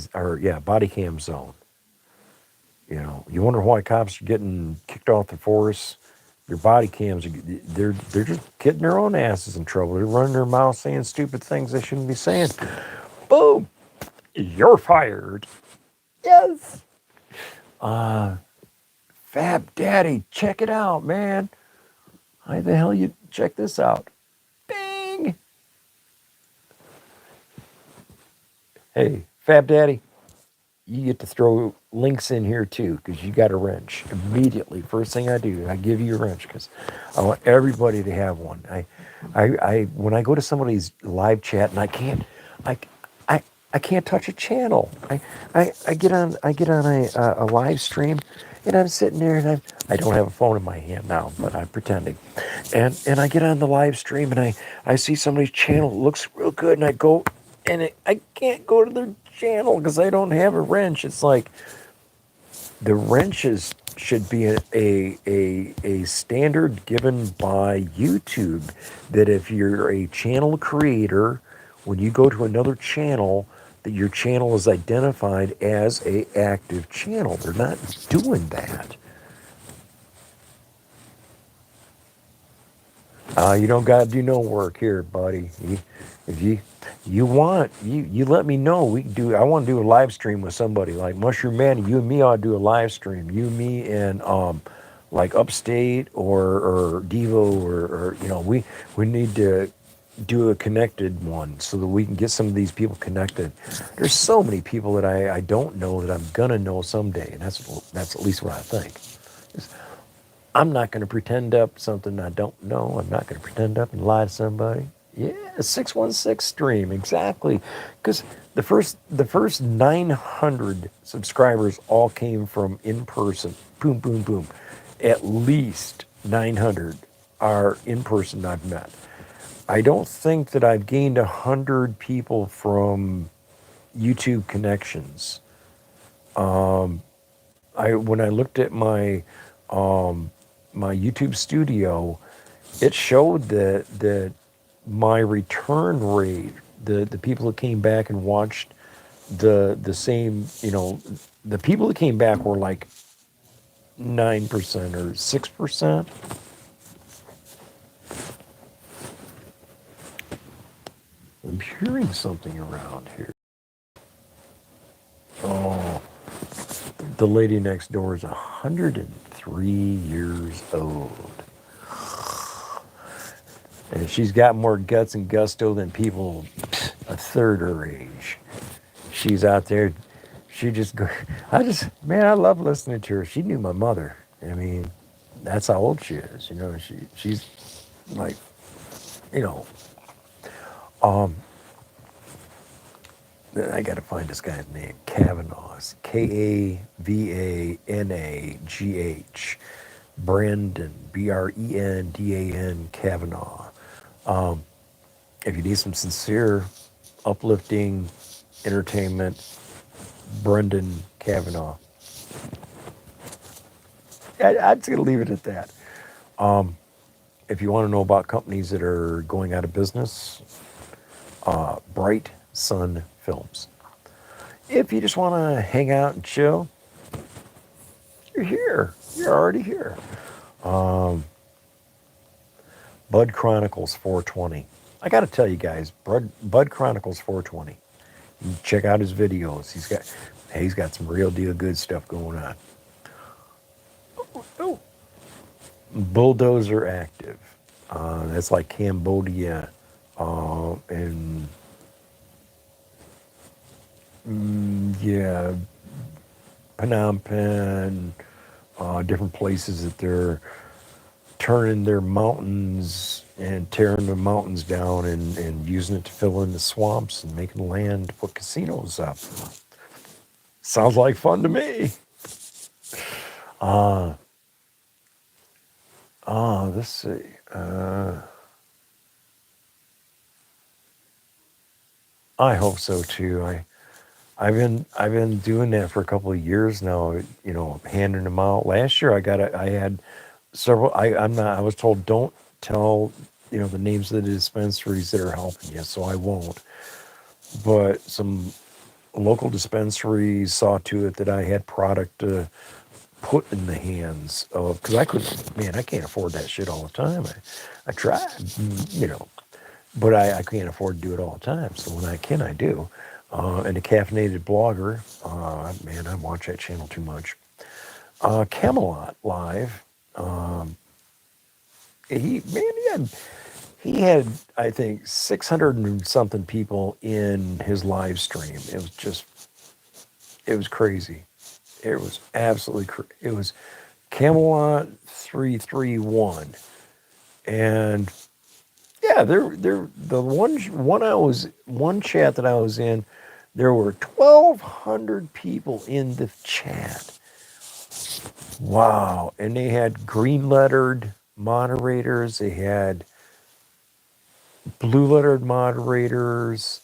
Cam Zone. You know, you wonder why cops are getting kicked off the force. Your body cams, they're just getting their own asses in trouble. They're running their mouth saying stupid things they shouldn't be saying. Boom! You're fired. Yes. Fab Daddy, check it out, man. How the hell you check this out? Bing! Hey, Fab Daddy, you get to throw links in here too, because you got a wrench. Immediately, first thing I do, I give you a wrench because I want everybody to have one. I when I go to somebody's live chat and I can't touch a channel. I get on a live stream and I'm sitting there and I don't have a phone in my hand now, but I'm pretending. And I get on the live stream and I see somebody's channel, it looks real good, and I go and I can't go to their channel because I don't have a wrench. It's like the wrenches should be a standard given by YouTube, that if you're a channel creator, when you go to another channel, that your channel is identified as a active channel. They're not doing that. You don't got to do no work here, buddy. you let me know. We can do. I want to do a live stream with somebody like Mushroom Manny. You and me ought to do a live stream. You, me, and like Upstate or Devo or we need to do a connected one so that we can get some of these people connected. There's so many people that I don't know that I'm gonna know someday, and that's at least what I think. I'm not going to pretend up something I don't know. I'm not going to pretend up and lie to somebody. Yeah, 616 stream, exactly. Because the first 900 subscribers all came from in person. Boom, boom, boom. At least 900 are in person I've met. I don't think that I've gained 100 people from YouTube connections. I when I looked at my YouTube studio, it showed that my return rate, the people that came back and watched the same, the people that came back were like 9% or 6%. I'm hearing something around here. Oh, the lady next door is 103 years old. And she's got more guts and gusto than people a third her age. She's out there. She just go. Man, I love listening to her. She knew my mother. I mean, that's how old she is. She's like, you know. Um, I got to find this guy's name. Kavanaugh. Kavanagh. Brandon. Brendan Kavanaugh. If you need some sincere, uplifting entertainment, Brendan Kavanaugh. I'm just going to leave it at that. If you want to know about companies that are going out of business, Bright Sun Films. If you just want to hang out and chill, you're here. You're already here. Bud Chronicles 420. I got to tell you guys, Bud Chronicles 420. You check out his videos. He's got some real deal good stuff going on. Oh, Bulldozer Active. That's like Cambodia and yeah, Phnom Penh, different places that they're turning their mountains and tearing the mountains down and using it to fill in the swamps and making land to put casinos up. Sounds like fun to me. Let's see. I hope so too. I've been doing that for a couple of years now. Handing them out. Last year I had several. I was told don't tell the names of the dispensaries that are helping you, so I won't. But some local dispensaries saw to it that I had product to put in the hands of, because I can't afford that shit all the time. I tried, but I can't afford to do it all the time. So when I can, I do. And the caffeinated blogger, man, I watch that channel too much. Camelot Live, he had I think 600 and something people in his live stream. It was crazy. It was absolutely it was Camelot 331, and yeah, the one chat that I was in, there were 1,200 people in the chat. Wow, and they had green lettered moderators, they had blue lettered moderators.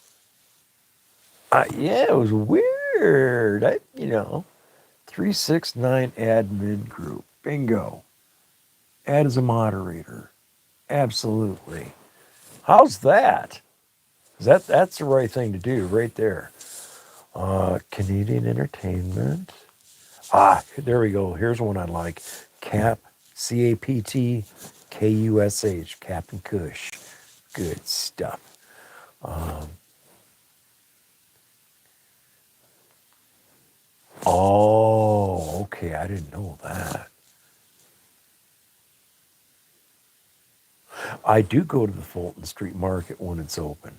Yeah, it was weird. 369 admin group. Bingo. Add as a moderator. Absolutely. How's that? That's the right thing to do right there. Canadian entertainment. There we go. Here's one I like. CAPTKUSH. Captain Kush. Good stuff. didn't know that. I do go to the Fulton Street Market when it's open.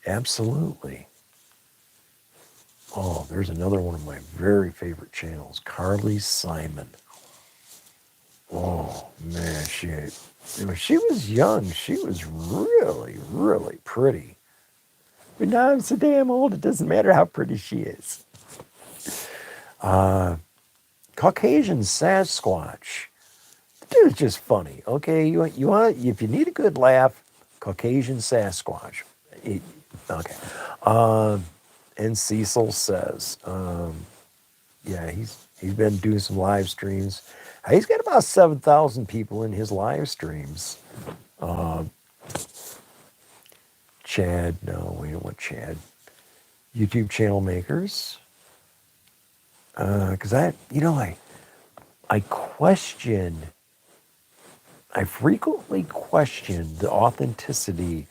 Absolutely. Oh, there's another one of my very favorite channels, Carly Simon. Oh man, when she was young, she was really, really pretty. But now I'm so damn old, it doesn't matter how pretty she is. Caucasian Sasquatch. The dude's just funny. Okay, you want if you need a good laugh, Caucasian Sasquatch. Okay. And Cecil says, yeah, he's been doing some live streams. He's got about 7,000 people in his live streams. Chad, no, we don't want Chad. YouTube channel makers. Because I frequently question the authenticity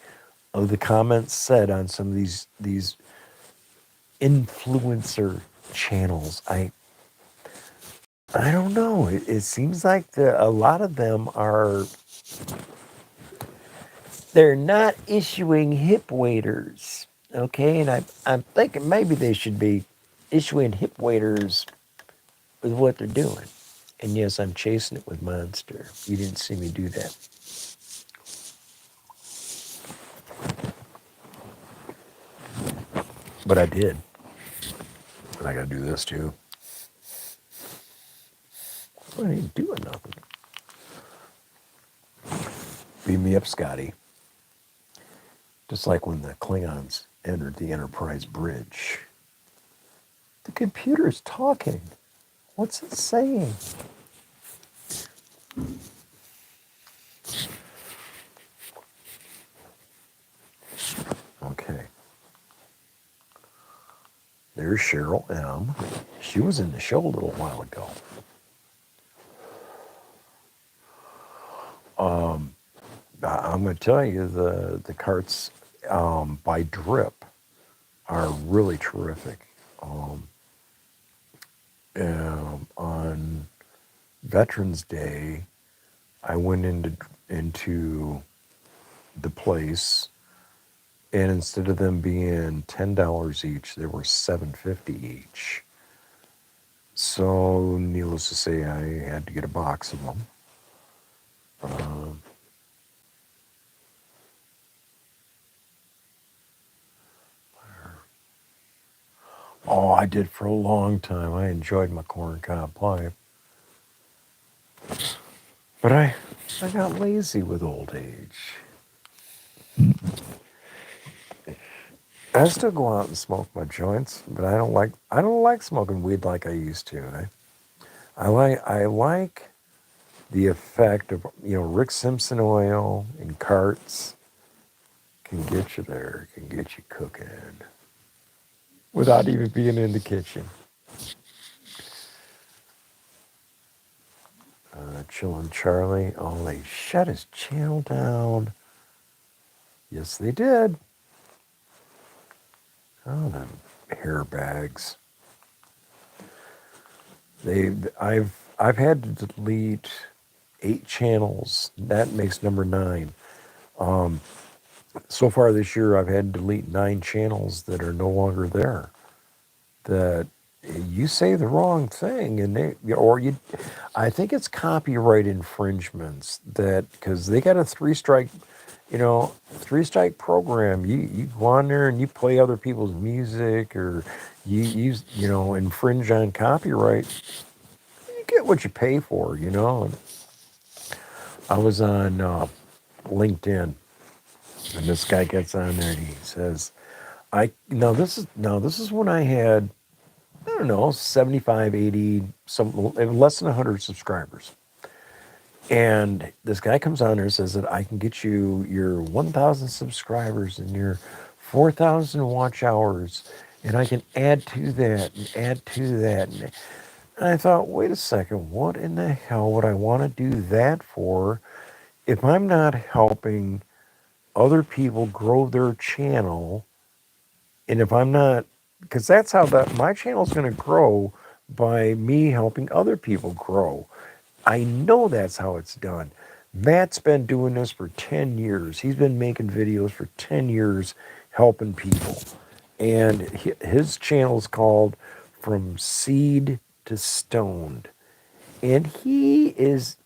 of the comments said on some of these influencer channels. I don't know. It seems like a lot of them they're not issuing hip waders, okay? And I'm thinking maybe they should be issuing hip waders with what they're doing. And yes, I'm chasing it with Monster. You didn't see me do that. But I did. And I gotta do this too. I ain't doing nothing. Beam me up, Scotty. Just like when the Klingons entered the Enterprise bridge. The computer's talking. What's it saying? Okay. There's Cheryl M. She was in the show a little while ago. I'm going to tell you the carts by Drip are really terrific. On Veterans Day, I went into the place, and instead of them being $10 each, they were $7.50 each. So, needless to say, I had to get a box of them. Oh, I did for a long time. I enjoyed my corncob pipe. But I got lazy with old age. I still go out and smoke my joints, but I don't like smoking weed like I used to. I like the effect of Rick Simpson oil and carts can get you there, can get you cooking without even being in the kitchen. Chillin' Charlie. Oh, they shut his channel down. Yes, they did. Oh, them hair bags. I've had to delete 8 channels. That makes number 9. So far this year, I've had to delete 9 channels that are no longer there. That you say the wrong thing, and I think it's copyright infringements because they got a 3-strike, 3-strike program. You go on there and you play other people's music, or you infringe on copyright. You get what you pay for, And I was on LinkedIn, and this guy gets on there and he says, this is when I had, I don't know, 75, 80, less than 100 subscribers. And this guy comes on there and says that I can get you your 1,000 subscribers and your 4,000 watch hours, and I can add to that and add to that. And I thought, wait a second, what in the hell would I want to do that for if I'm not helping other people grow their channel? And if I'm not, because that's how my channel is going to grow by me helping other people grow. I know that's how it's done. Matt's been doing this for 10 years. He's been making videos for 10 years helping people. And his channel is called From Seed to Stoned. And he is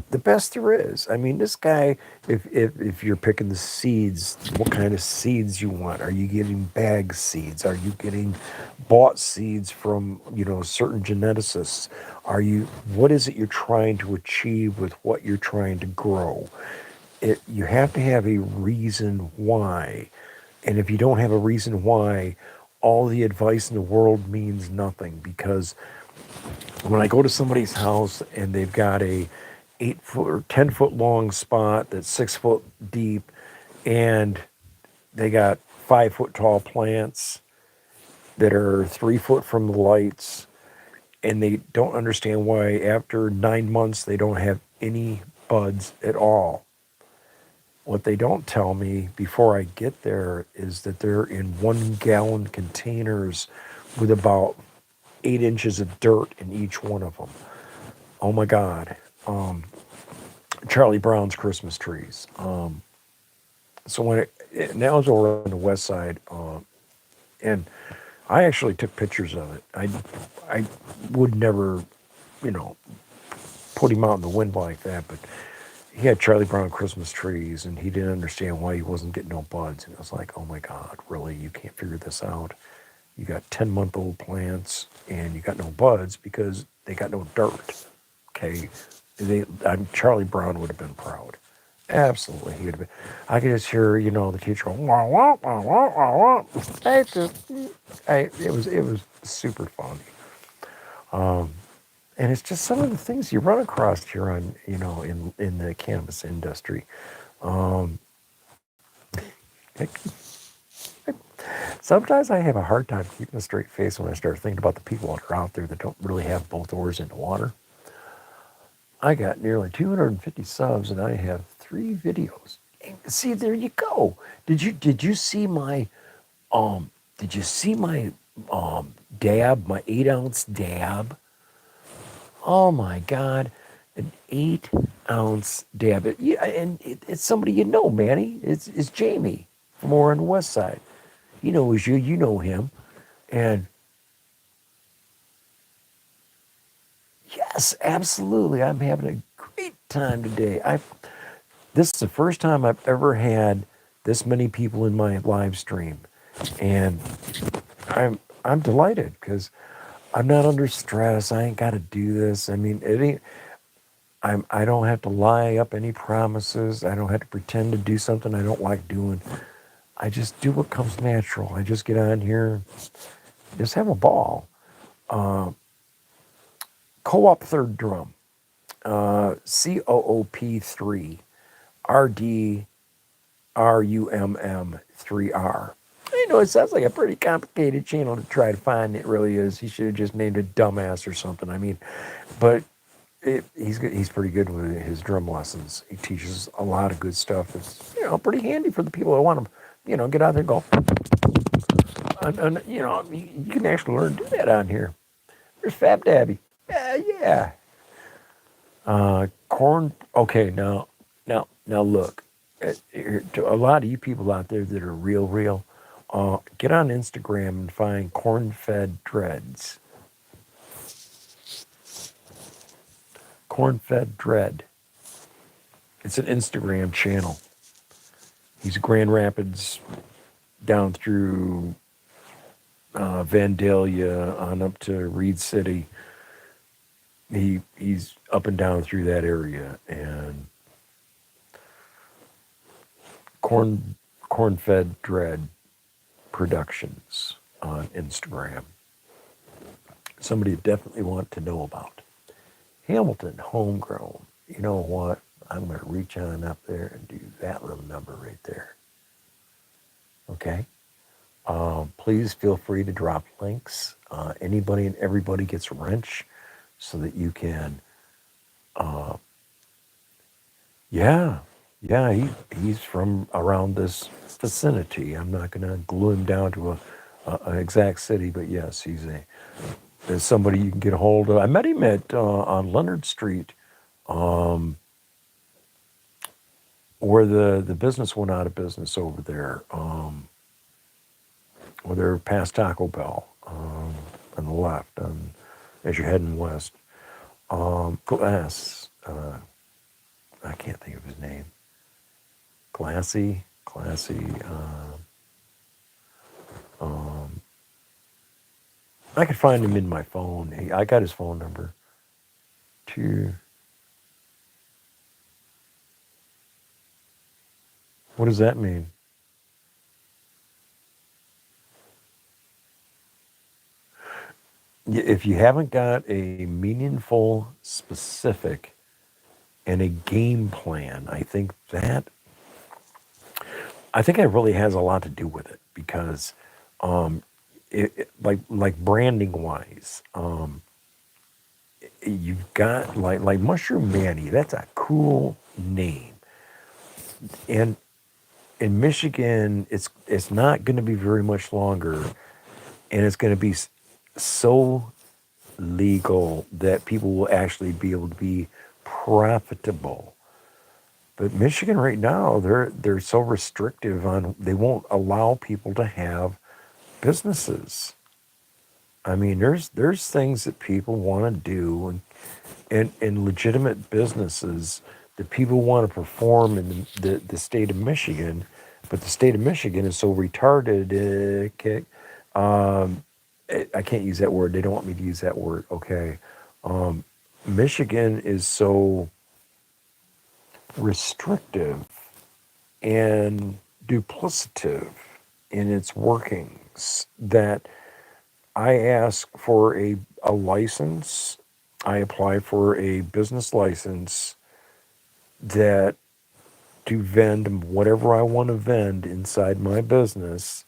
the best there is. I mean, this guy, if you're picking the seeds, what kind of seeds you want? Are you getting bag seeds? Are you getting bought seeds from, certain geneticists? What is it you're trying to achieve with what you're trying to grow? You have to have a reason why. And if you don't have a reason why, all the advice in the world means nothing, because when I go to somebody's house and they've got a 8 foot or 10 foot long spot that's 6 foot deep, and they got 5 foot tall plants that are 3 foot from the lights, and they don't understand why after 9 months they don't have any buds at all. What they don't tell me before I get there is that they're in 1 gallon containers with about 8 inches of dirt in each one of them. Oh my God. Charlie Brown's Christmas trees. So now it's over on the west side, and I actually took pictures of it. I would never, you know, put him out in the wind like that, but he had Charlie Brown Christmas trees, and he didn't understand why he wasn't getting no buds. And I was like, oh my God, really? You can't figure this out? You got 10-month-old plants, and you got no buds because they got no dirt. Okay, Charlie Brown would have been proud. Absolutely, he would have been. I could just hear, the teacher going, wah, wah, wah, wah, wah, wah. It was super funny. And it's just some of the things you run across here on, in the cannabis industry. Um, Sometimes I have a hard time keeping a straight face when I start thinking about the people that are out there that don't really have both oars in the water. I got nearly 250 subs, and I have 3 videos. And see, there you go. Did you see my um did you see my dab, my 8 ounce dab? Oh my God, an 8 ounce dab. It's somebody Manny. It's Jamie from over on the west side. He knows you. You know him, and yes, absolutely. I'm having a great time today. This is the first time I've ever had this many people in my live stream, and I'm delighted because I'm not under stress. I ain't got to do this. I mean, it ain't. I don't have to lie up any promises. I don't have to pretend to do something I don't like doing. I just do what comes natural. I just get on here, just have a ball. Uh, Co-op third drum, COOP3, RDRUMM3R. I know it sounds like a pretty complicated channel to try to find. It really is. He should have just named it Dumbass or something. I mean, but he's pretty good with his drum lessons. He teaches a lot of good stuff. That's pretty handy for the people that want to get out there and go. And you can actually learn to do that on here. There's Fab Dabby. Yeah. Corn. Okay, now look. To a lot of you people out there that are real, get on Instagram and find Corn-Fed Dreads. Corn-Fed Dread. It's an Instagram channel. He's Grand Rapids down through Vandalia on up to Reed City. He's up and down through that area, and Corn-Fed Dread Productions on Instagram. Somebody you definitely want to know about. Hamilton Homegrown. You know what? I'm going to reach on up there and do that little number right there. Okay? Please feel free to drop links. Anybody and everybody gets a wrench so that you can, he's from around this vicinity. I'm not going to glue him down to an exact city, but yes, he's a is somebody you can get a hold of. I met him at on Leonard Street, where the business went out of business over there, where they're past Taco Bell, on the left, as you're heading west. Glass, I can't think of his name. Classy. I could find him in my phone. I got his phone number. To What does that mean? If you haven't got a meaningful, specific, and a game plan, I think it really has a lot to do with it because, like branding wise, you've got like Mushroom Manny. That's a cool name, and in Michigan, it's not going to be very much longer, and it's going to be so legal that people will actually be able to be profitable. But Michigan right now, they're so restrictive on they won't allow people to have businesses. I mean, there's things that people want to do, and legitimate businesses that people want to perform in the state of Michigan, but the state of Michigan is so retarded. Okay, I can't use that word. They don't want me to use that word. Okay, Michigan is so restrictive and duplicative in its workings that I ask for a license. I apply for a business license that to vend whatever I want to vend inside my business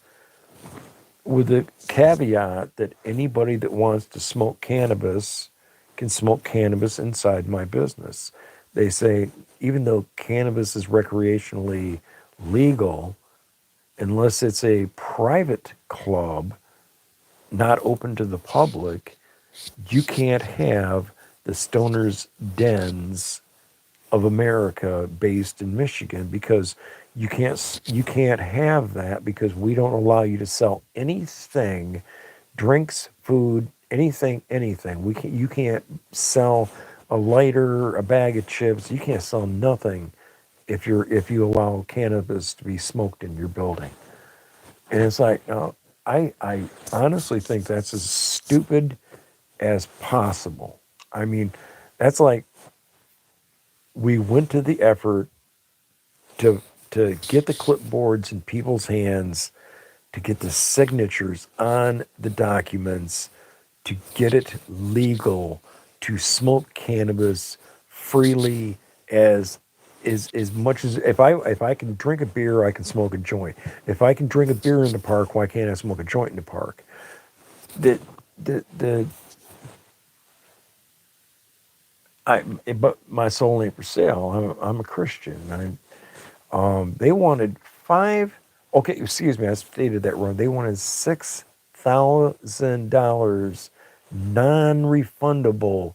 with the caveat that anybody that wants to smoke cannabis can smoke cannabis inside my business. They say, even though cannabis is recreationally legal, unless it's a private club not open to the public, you can't have the stoners dens of America based in Michigan because you can't have that because we don't allow you to sell anything, drinks, food, anything. You can't sell a lighter, a bag of chips. You can't sell nothing if you allow cannabis to be smoked in your building. And it's like, I honestly think that's as stupid as possible. I mean, that's like we went to the effort to get the clipboards in people's hands, to get the signatures on the documents, to get it legal to smoke cannabis freely as much as if I can drink a beer, I can smoke a joint. If I can drink a beer in the park, why can't I smoke a joint in the park? The the I But my soul ain't for sale. I'm a Christian. They wanted five. Okay, excuse me, I stated that wrong. They wanted $6,000 non-refundable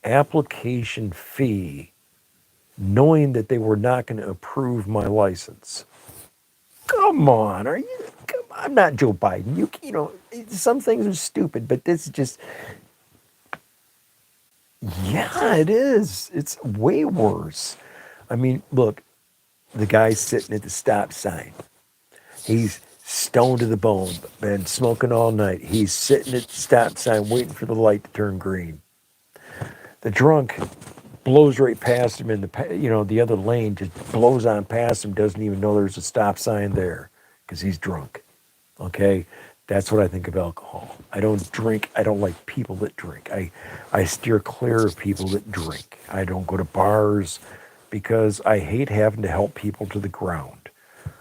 application fee, knowing that they were not going to approve my license. Come on, are you? I'm not Joe Biden. Some things are stupid, but this is just, yeah, it is. It's way worse. I mean, look, the guy's sitting at the stop sign. He's stoned to the bone, been smoking all night. He's sitting at the stop sign waiting for the light to turn green. The drunk blows right past him in the other lane, just blows on past him, doesn't even know there's a stop sign there because he's drunk. Okay? That's what I think of alcohol. I don't drink. I don't like people that drink. I steer clear of people that drink. I don't go to bars because I hate having to help people to the ground.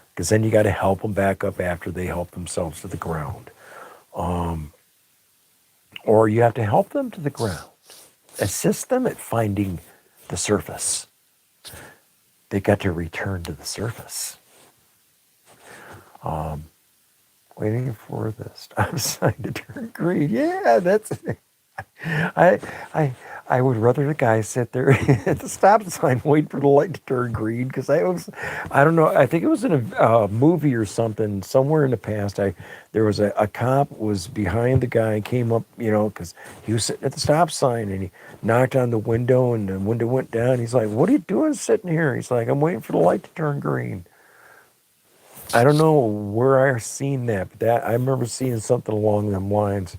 Because then you got to help them back up after they help themselves to the ground. Or you have to help them to the ground. Assist them at finding the surface. They got to return to the surface. waiting for the stop sign to turn green. Yeah, that's I I I would rather the guy sit there at the stop sign wait for the light to turn green because I don't know, I think it was in a movie or something somewhere in the past. There was a cop was behind the guy, came up, because he was sitting at the stop sign and he knocked on the window and the window went down. He's like, "What are you doing sitting here?" He's like, "I'm waiting for the light to turn green." I don't know where I seen that, but that I remember seeing something along them lines.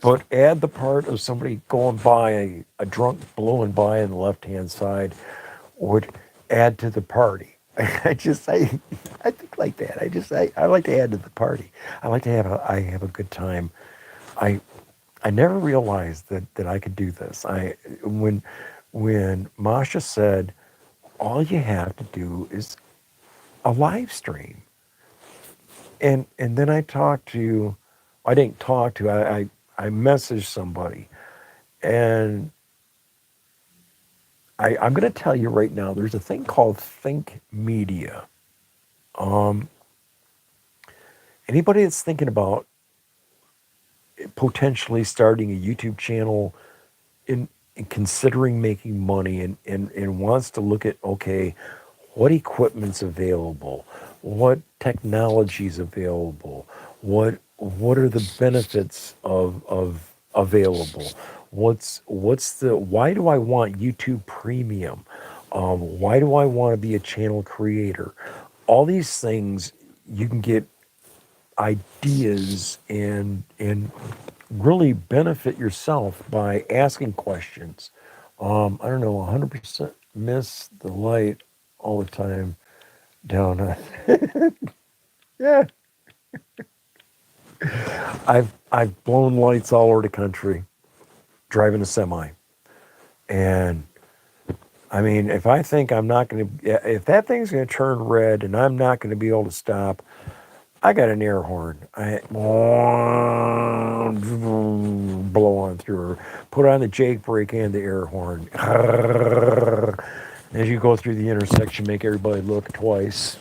But add the part of somebody going by, a drunk blowing by on the left hand side would add to the party. I think like that. I like to add to the party. I like to have a good time. I I never realized that I could do this. When Masha said all you have to do is a live stream, and then I didn't talk to, I messaged somebody, and I'm going to tell you right now, there's a thing called Think Media. Um, Anybody that's thinking about potentially starting a YouTube channel in considering making money and wants to look at, okay, what equipment's available, what technology's available, what are the benefits of available, why do I want YouTube Premium, why do I want to be a channel creator, all these things. You can get ideas and really benefit yourself by asking questions. I don't know, 100% miss the light all the time down. Yeah, I've blown lights all over the country driving a semi, and I mean, if I think I'm not going to, if that thing's going to turn red and I'm not going to be able to stop, I got an air horn. I blow on through her. Put on the Jake brake and the air horn. As you go through the intersection, make everybody look twice.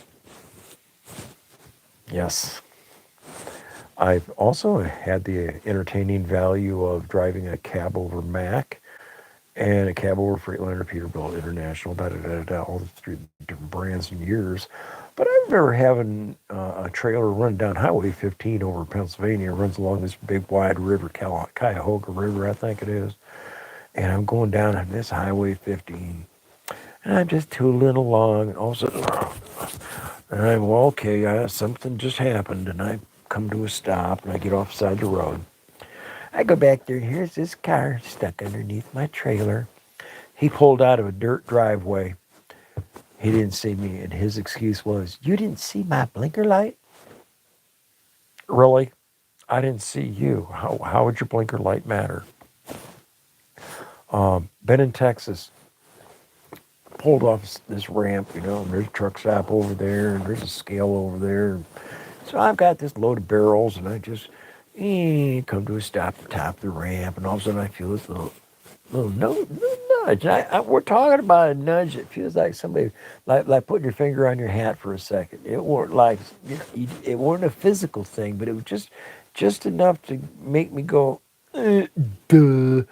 Yes. I've also had the entertaining value of driving a cab over Mac and a cab over Freightliner, Peterbilt International, all through different brands and years. But I remember having a trailer run down Highway 15 over Pennsylvania. It runs along this big wide river, Cuyahoga River, I think it is. And I'm going down on this Highway 15. And I'm just tooling along. And all of a sudden, and I'm, well, okay, something just happened. And I come to a stop and I get off the side of the road. I go back there. Here's this car stuck underneath my trailer. He pulled out of a dirt driveway. He didn't see me, and his excuse was, "You didn't see my blinker light?" Really? I didn't see you. How would your blinker light matter? Been in Texas, pulled off this ramp, and there's a truck stop over there, and there's a scale over there. So I've got this load of barrels, and I just come to a stop at the top of the ramp, and all of a sudden I feel this little nudge. We're talking about a nudge that feels like somebody, like putting your finger on your hat for a second. It weren't like, it weren't a physical thing, but it was just enough to make me go, duh.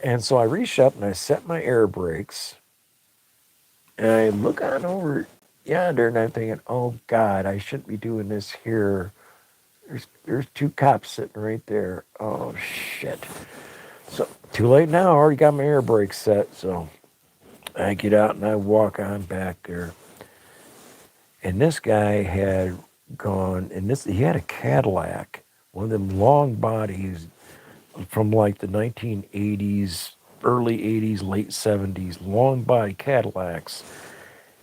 And so I reached up and I set my air brakes, and I look on over yonder, and I'm thinking, oh God, I shouldn't be doing this here. There's two cops sitting right there. Oh shit. So too late now. I already got my air brakes set. So I get out and I walk on back there. And this guy had gone, and he had a Cadillac, one of them long bodies from like the 1980s, early 80s, late 70s, long body Cadillacs.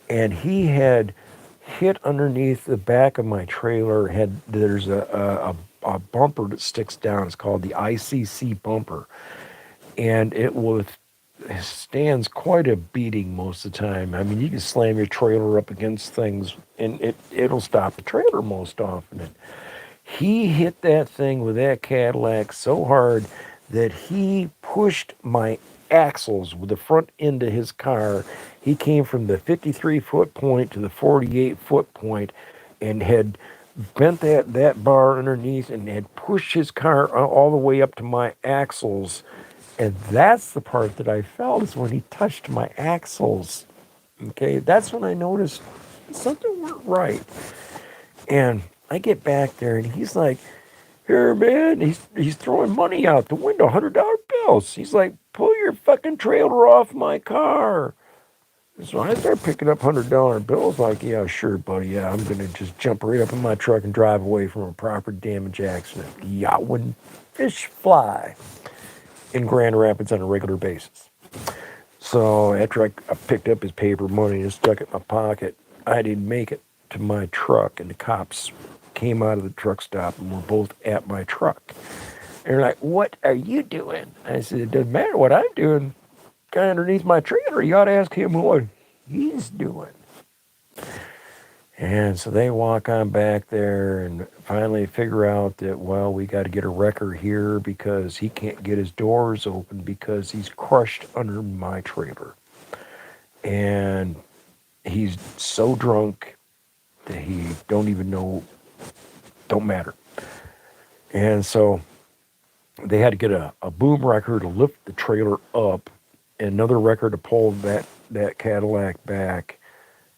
And he had hit underneath the back of my trailer. There's a bumper that sticks down. It's called the ICC bumper, and it stands quite a beating most of the time. I mean, you can slam your trailer up against things, and it'll stop the trailer most often. And he hit that thing with that Cadillac so hard that he pushed my axles with the front end of his car. He came from the 53-foot point to the 48-foot point and had bent that bar underneath and had pushed his car all the way up to my axles. And that's the part that I felt is when he touched my axles. Okay, that's when I noticed something weren't right. And I get back there and he's like, here, man, he's throwing money out the window, $100 bills. He's like, pull your fucking trailer off my car. So I start picking up $100 bills, like, yeah, sure, buddy, yeah, I'm gonna just jump right up in my truck and drive away from a property damage accident. Yeah, when fish fly in Grand Rapids on a regular basis. So after I picked up his paper money and stuck it in my pocket, I didn't make it to my truck, and the cops came out of the truck stop and were both at my truck. And they're like, what are you doing? I said, it doesn't matter what I'm doing. Guy underneath my trailer, you ought to ask him what he's doing. And so they walk on back there and finally figure out that, well, we got to get a wrecker here because he can't get his doors open because he's crushed under my trailer. And he's so drunk that he don't even know, don't matter. And so they had to get a boom wrecker to lift the trailer up, and another wrecker to pull that Cadillac back,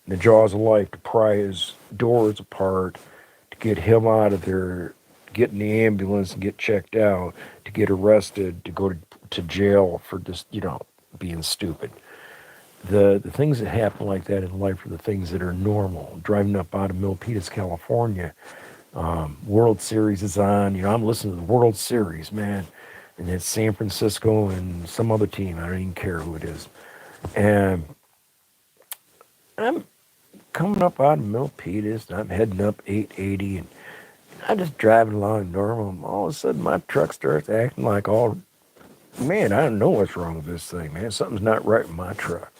and the jaws of life to pry his doors apart, to get him out of there, get in the ambulance and get checked out, to get arrested, to go to jail for just, being stupid. The things that happen like that in life are the things that are normal. Driving up out of Milpitas, California, World Series is on. I'm listening to the World Series, man. And it's San Francisco and some other team. I don't even care who it is. And I'm coming up out of Milpitas, and I'm heading up 880, and I'm just driving along normal. And all of a sudden, my truck starts acting like man, I don't know what's wrong with this thing, man. Something's not right with my truck.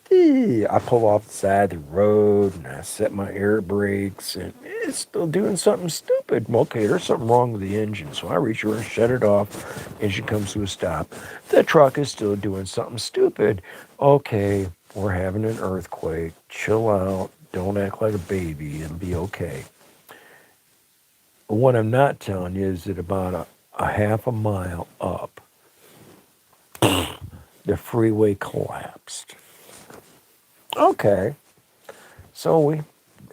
I pull off the side of the road and I set my air brakes and it's still doing something stupid. Well, okay, there's something wrong with the engine. So I reach over and shut it off. Engine comes to a stop. The truck is still doing something stupid. Okay, we're having an earthquake. Chill out. Don't act like a baby. It'll be okay. But what I'm not telling you is that about a half a mile up, the freeway collapsed. Okay. So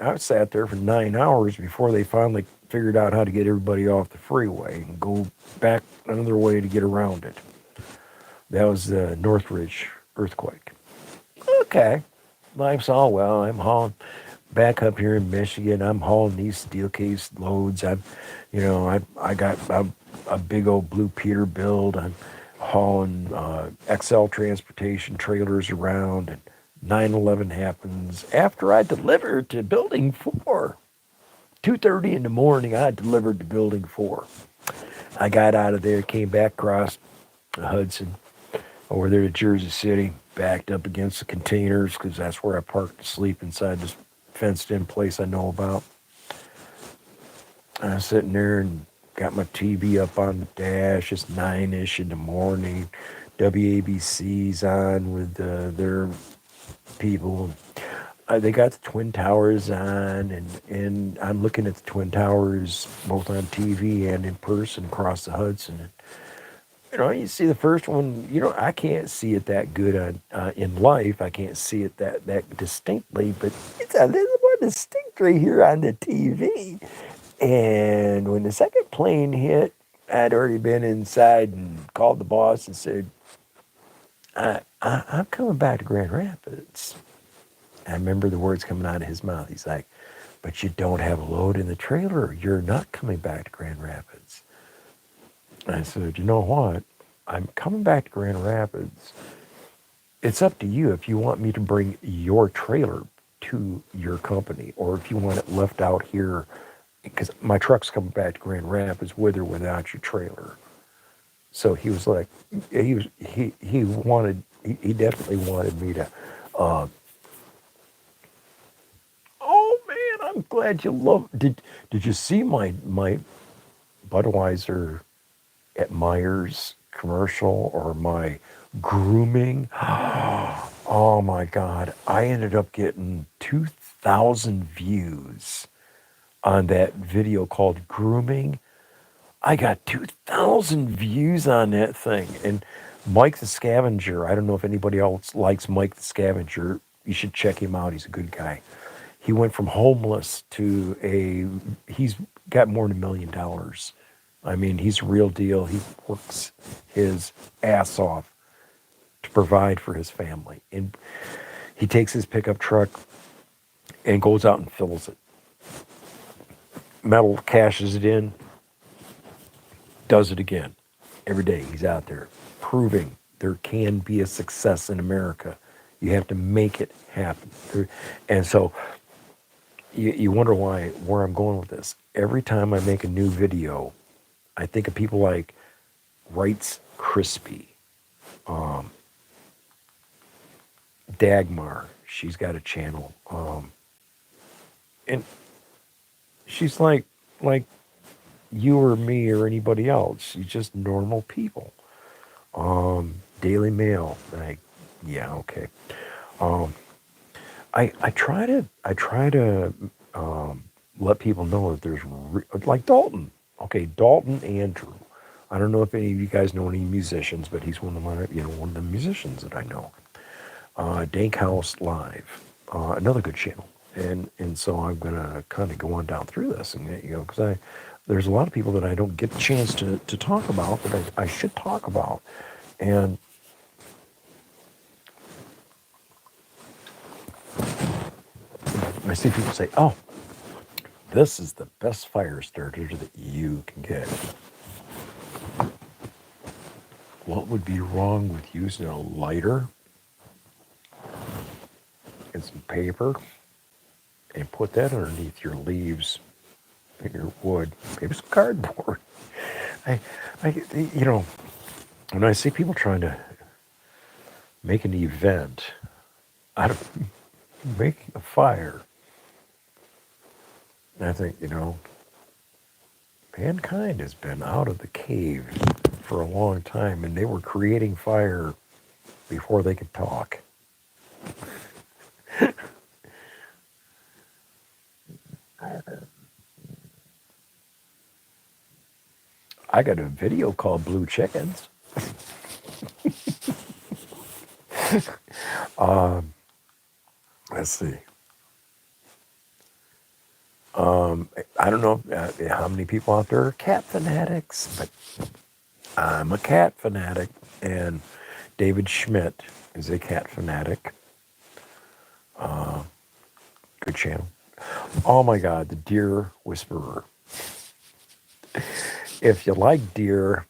I sat there for 9 hours before they finally figured out how to get everybody off the freeway and go back another way to get around it. That was the Northridge earthquake. Okay. Life's all well. I'm hauling back up here in Michigan. I'm hauling these steel case loads. I got a big old Blue Peterbilt. I'm hauling XL transportation trailers around, and 9/11 happens after I delivered to Building 4. 2:30 in the morning, I delivered to Building 4. I got out of there, came back across the Hudson, over there to Jersey City, backed up against the containers because that's where I parked to sleep inside this fenced-in place I know about. I was sitting there and got my TV up on the dash. It's 9-ish in the morning. WABC's on with their people. They got the Twin Towers on, and I'm looking at the Twin Towers both on TV and in person across the Hudson. And, you see the first one, I can't see it that good in life. I can't see it that distinctly, but it's a little more distinct right here on the TV. And when the second plane hit, I'd already been inside and called the boss and said, I'm coming back to Grand Rapids. I remember the words coming out of his mouth. He's like, but you don't have a load in the trailer. You're not coming back to Grand Rapids. I said, you know what? I'm coming back to Grand Rapids. It's up to you if you want me to bring your trailer to your company or if you want it left out here, because my truck's coming back to Grand Rapids with or without your trailer. So he was like, he definitely wanted me to, oh man, I'm glad you love, did you see my Budweiser at Myers commercial or my grooming? Oh my God, I ended up getting 2,000 views on that video called Grooming. I got 2,000 views on that thing. And Mike the Scavenger, I don't know if anybody else likes Mike the Scavenger. You should check him out. He's a good guy. He went from homeless to he's got more than $1 million. I mean, he's a real deal. He works his ass off to provide for his family. And he takes his pickup truck and goes out and fills it. Metal cashes it in, does it again. Every day he's out there proving there can be a success in America. You have to make it happen. And so you wonder where I'm going with this. Every time I make a new video, I think of people like Wrights Crispy, Dagmar. She's got a channel, and she's like you or me or anybody else. She's just normal people. Daily Mail, like, yeah, okay. Um, I try to let people know that like Dalton. Okay, Dalton Andrew. I don't know if any of you guys know any musicians, but he's one of the musicians that I know. Dank House Live, another good channel, and so I'm gonna kind of go on down through this, and because there's a lot of people that I don't get a chance to talk about that I should talk about, and I see people say, "Oh, this is the best fire starter that you can get." What would be wrong with using a lighter and some paper and put that underneath your leaves and your wood, maybe some cardboard? I, you know, when I see people trying to make an event out of making a fire, I think, mankind has been out of the cave for a long time, and they were creating fire before they could talk. I got a video called Blue Chickens. Let's see. I don't know how many people out there are cat fanatics, but I'm a cat fanatic, and David Schmidt is a cat fanatic. Good channel. Oh my God, the Deer Whisperer. If you like deer,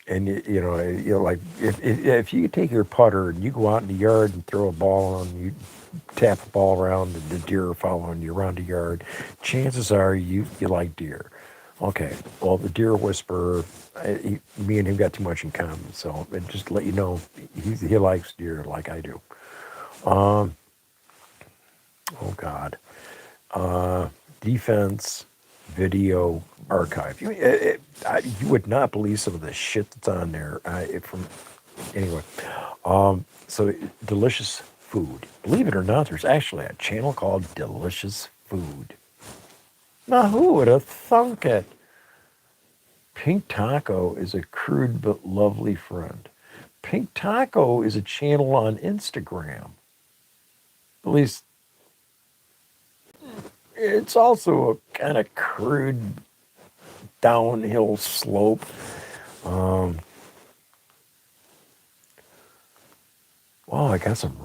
and like if you take your putter and you go out in the yard and throw a ball on, you tap a ball around, and the deer are following you around the yard, chances are you like deer. Okay, well, the Deer Whisperer, me and him got too much in common, so just to let you know, he likes deer like I do. Um, oh God, Defense Video Archive. You would not believe some of the shit that's on there. Anyway, so Delicious Food. Believe it or not, there's actually a channel called Delicious Food. Now, who would have thunk it? Pink Taco is a crude but lovely friend. Pink Taco is a channel on Instagram. At least it's also a kind of crude downhill slope. Um, oh, I got some.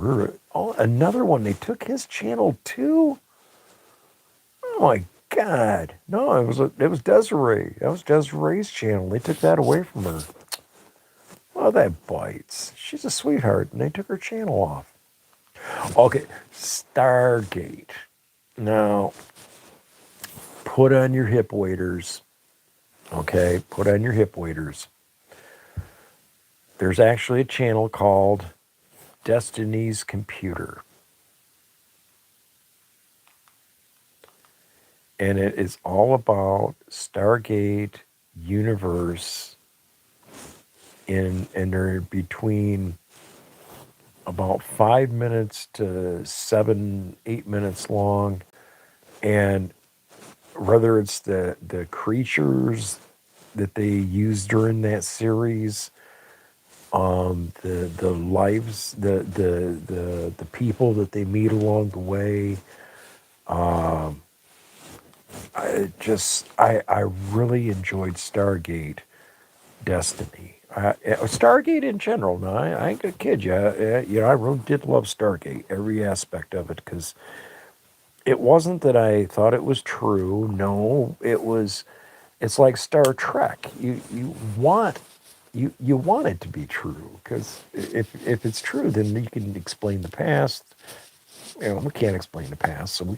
Oh, another one. They took his channel too. Oh my God! No, it was Desiree. That was Desiree's channel. They took that away from her. Oh, that bites. She's a sweetheart, and they took her channel off. Okay, Stargate. Now, put on your hip waders. Okay, put on your hip waders. There's actually a channel called Destiny's Computer. And it is all about Stargate universe, and they're between about 5 minutes to 7, 8 minutes long. And whether it's the creatures that they use during that series, the lives, the people that they meet along the way. I really enjoyed Stargate Destiny. Stargate in general. No, I ain't gonna kid you. I really did love Stargate, every aspect of it, because it wasn't that I thought it was true. No, it was. It's like Star Trek. You want it to be true, because if it's true, then you can explain the past. We can't explain the past, so we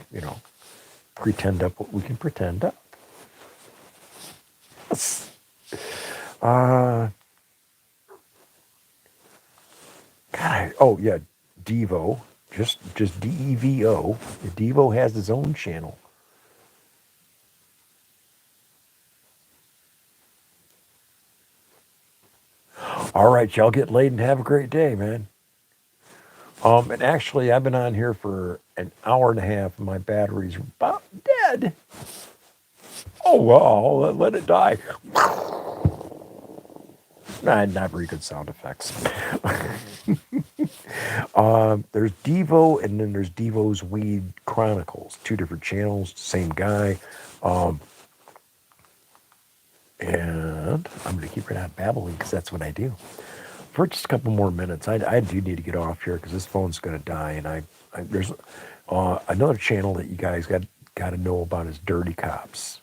pretend up what we can pretend up. Uh, God, oh yeah, Devo, just Devo. Devo has his own channel. All right, y'all get laid and have a great day, man. And actually, I've been on here for an hour and a half, and my battery's about dead. Oh well, let it die. Nah, not very good sound effects. There's Devo, and then there's Devo's Weed Chronicles. Two different channels, same guy. And I'm going to keep right on babbling because that's what I do. For just a couple more minutes, I do need to get off here because this phone's going to die. And there's another channel that you guys got to know about is Dirty Cops.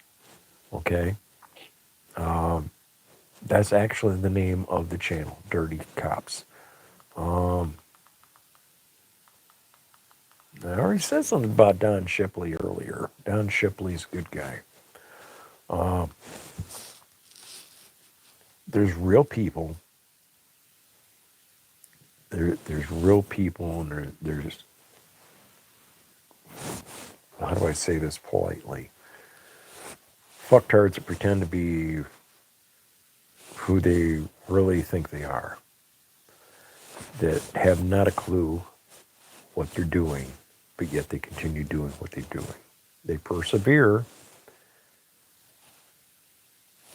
Okay, that's actually the name of the channel, Dirty Cops. I already said something about Don Shipley earlier. Don Shipley's a good guy. There's real people. There's real people, and there's how do I say this politely? Fucktards that pretend to be who they really think they are, that have not a clue what they're doing, but yet they continue doing what they're doing. They persevere,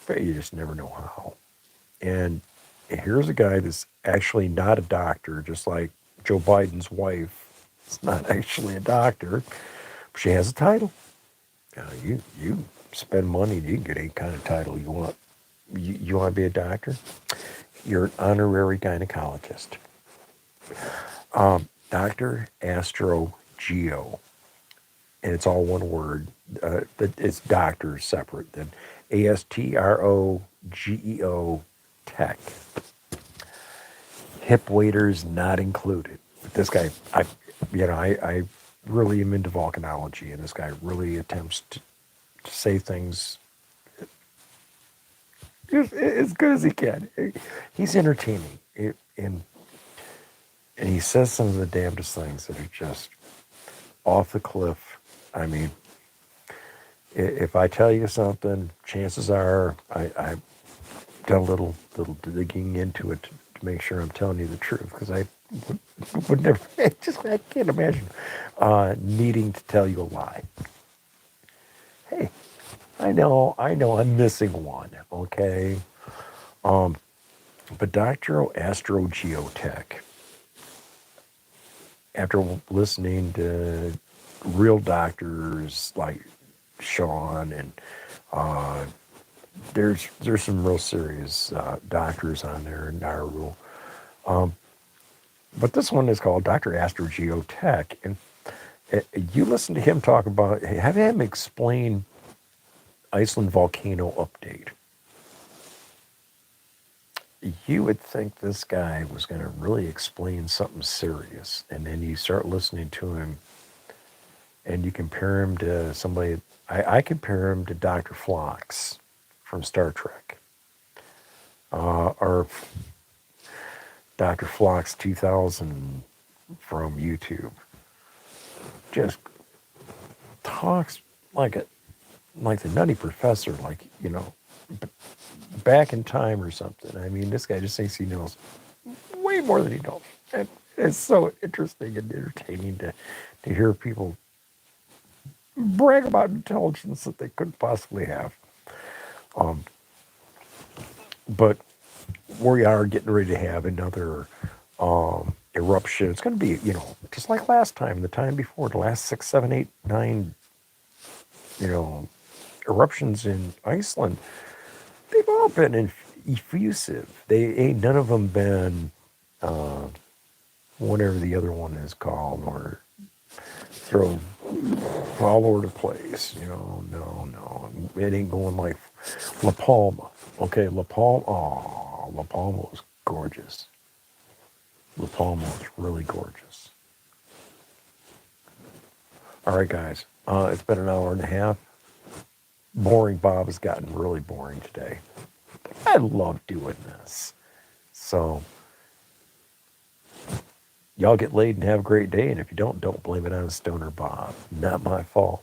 but you just never know how. And here's a guy that's actually not a doctor, just like Joe Biden's wife. It's not actually a doctor, but she has a title. You spend money, you can get any kind of title you want. You want to be a doctor? You're an honorary gynecologist. Dr. Astro Geo, and it's all one word. But it's doctor separate. Then ASTROGEO Tech. Hip waders not included. But this guy, I really am into volcanology, and this guy really attempts to say things as good as he can. He's entertaining, and he says some of the damnedest things that are just off the cliff. I mean, if I tell you something, chances are I've done a little digging into it to make sure I'm telling you the truth, because I would never, I can't imagine needing to tell you a lie. Hey, I know, I'm missing one, okay? But Dr. Astro Geotech, after listening to real doctors like Sean, and there's some real serious doctors on there in Nauru. But this one is called Dr. Astro Geotech, and you listen to him talk about, have him explain Iceland volcano update. You would think this guy was going to really explain something serious, and then you start listening to him, and you compare him to somebody. I compare him to Dr. Phlox from Star Trek, or Dr. Phlox 2000 from YouTube. Just talks like the Nutty Professor, back in time or something. I mean, this guy just thinks he knows way more than he knows. And it's so interesting and entertaining to hear people brag about intelligence that they couldn't possibly have. Um, but we are getting ready to have another eruption. It's going to be, just like last time, the time before, the last 6, 7, 8, 9, you know, eruptions in Iceland. They've all been effusive. They ain't none of them been whatever the other one is called, or throw all over the place. No, it ain't going like La Palma. Okay, La Palma. Oh, La Palma was gorgeous. La Palma was really gorgeous. All right, guys. It's been an hour and a half. Boring Bob has gotten really boring today. I love doing this. So, y'all get laid and have a great day. And if you don't blame it on Stoner Bob. Not my fault.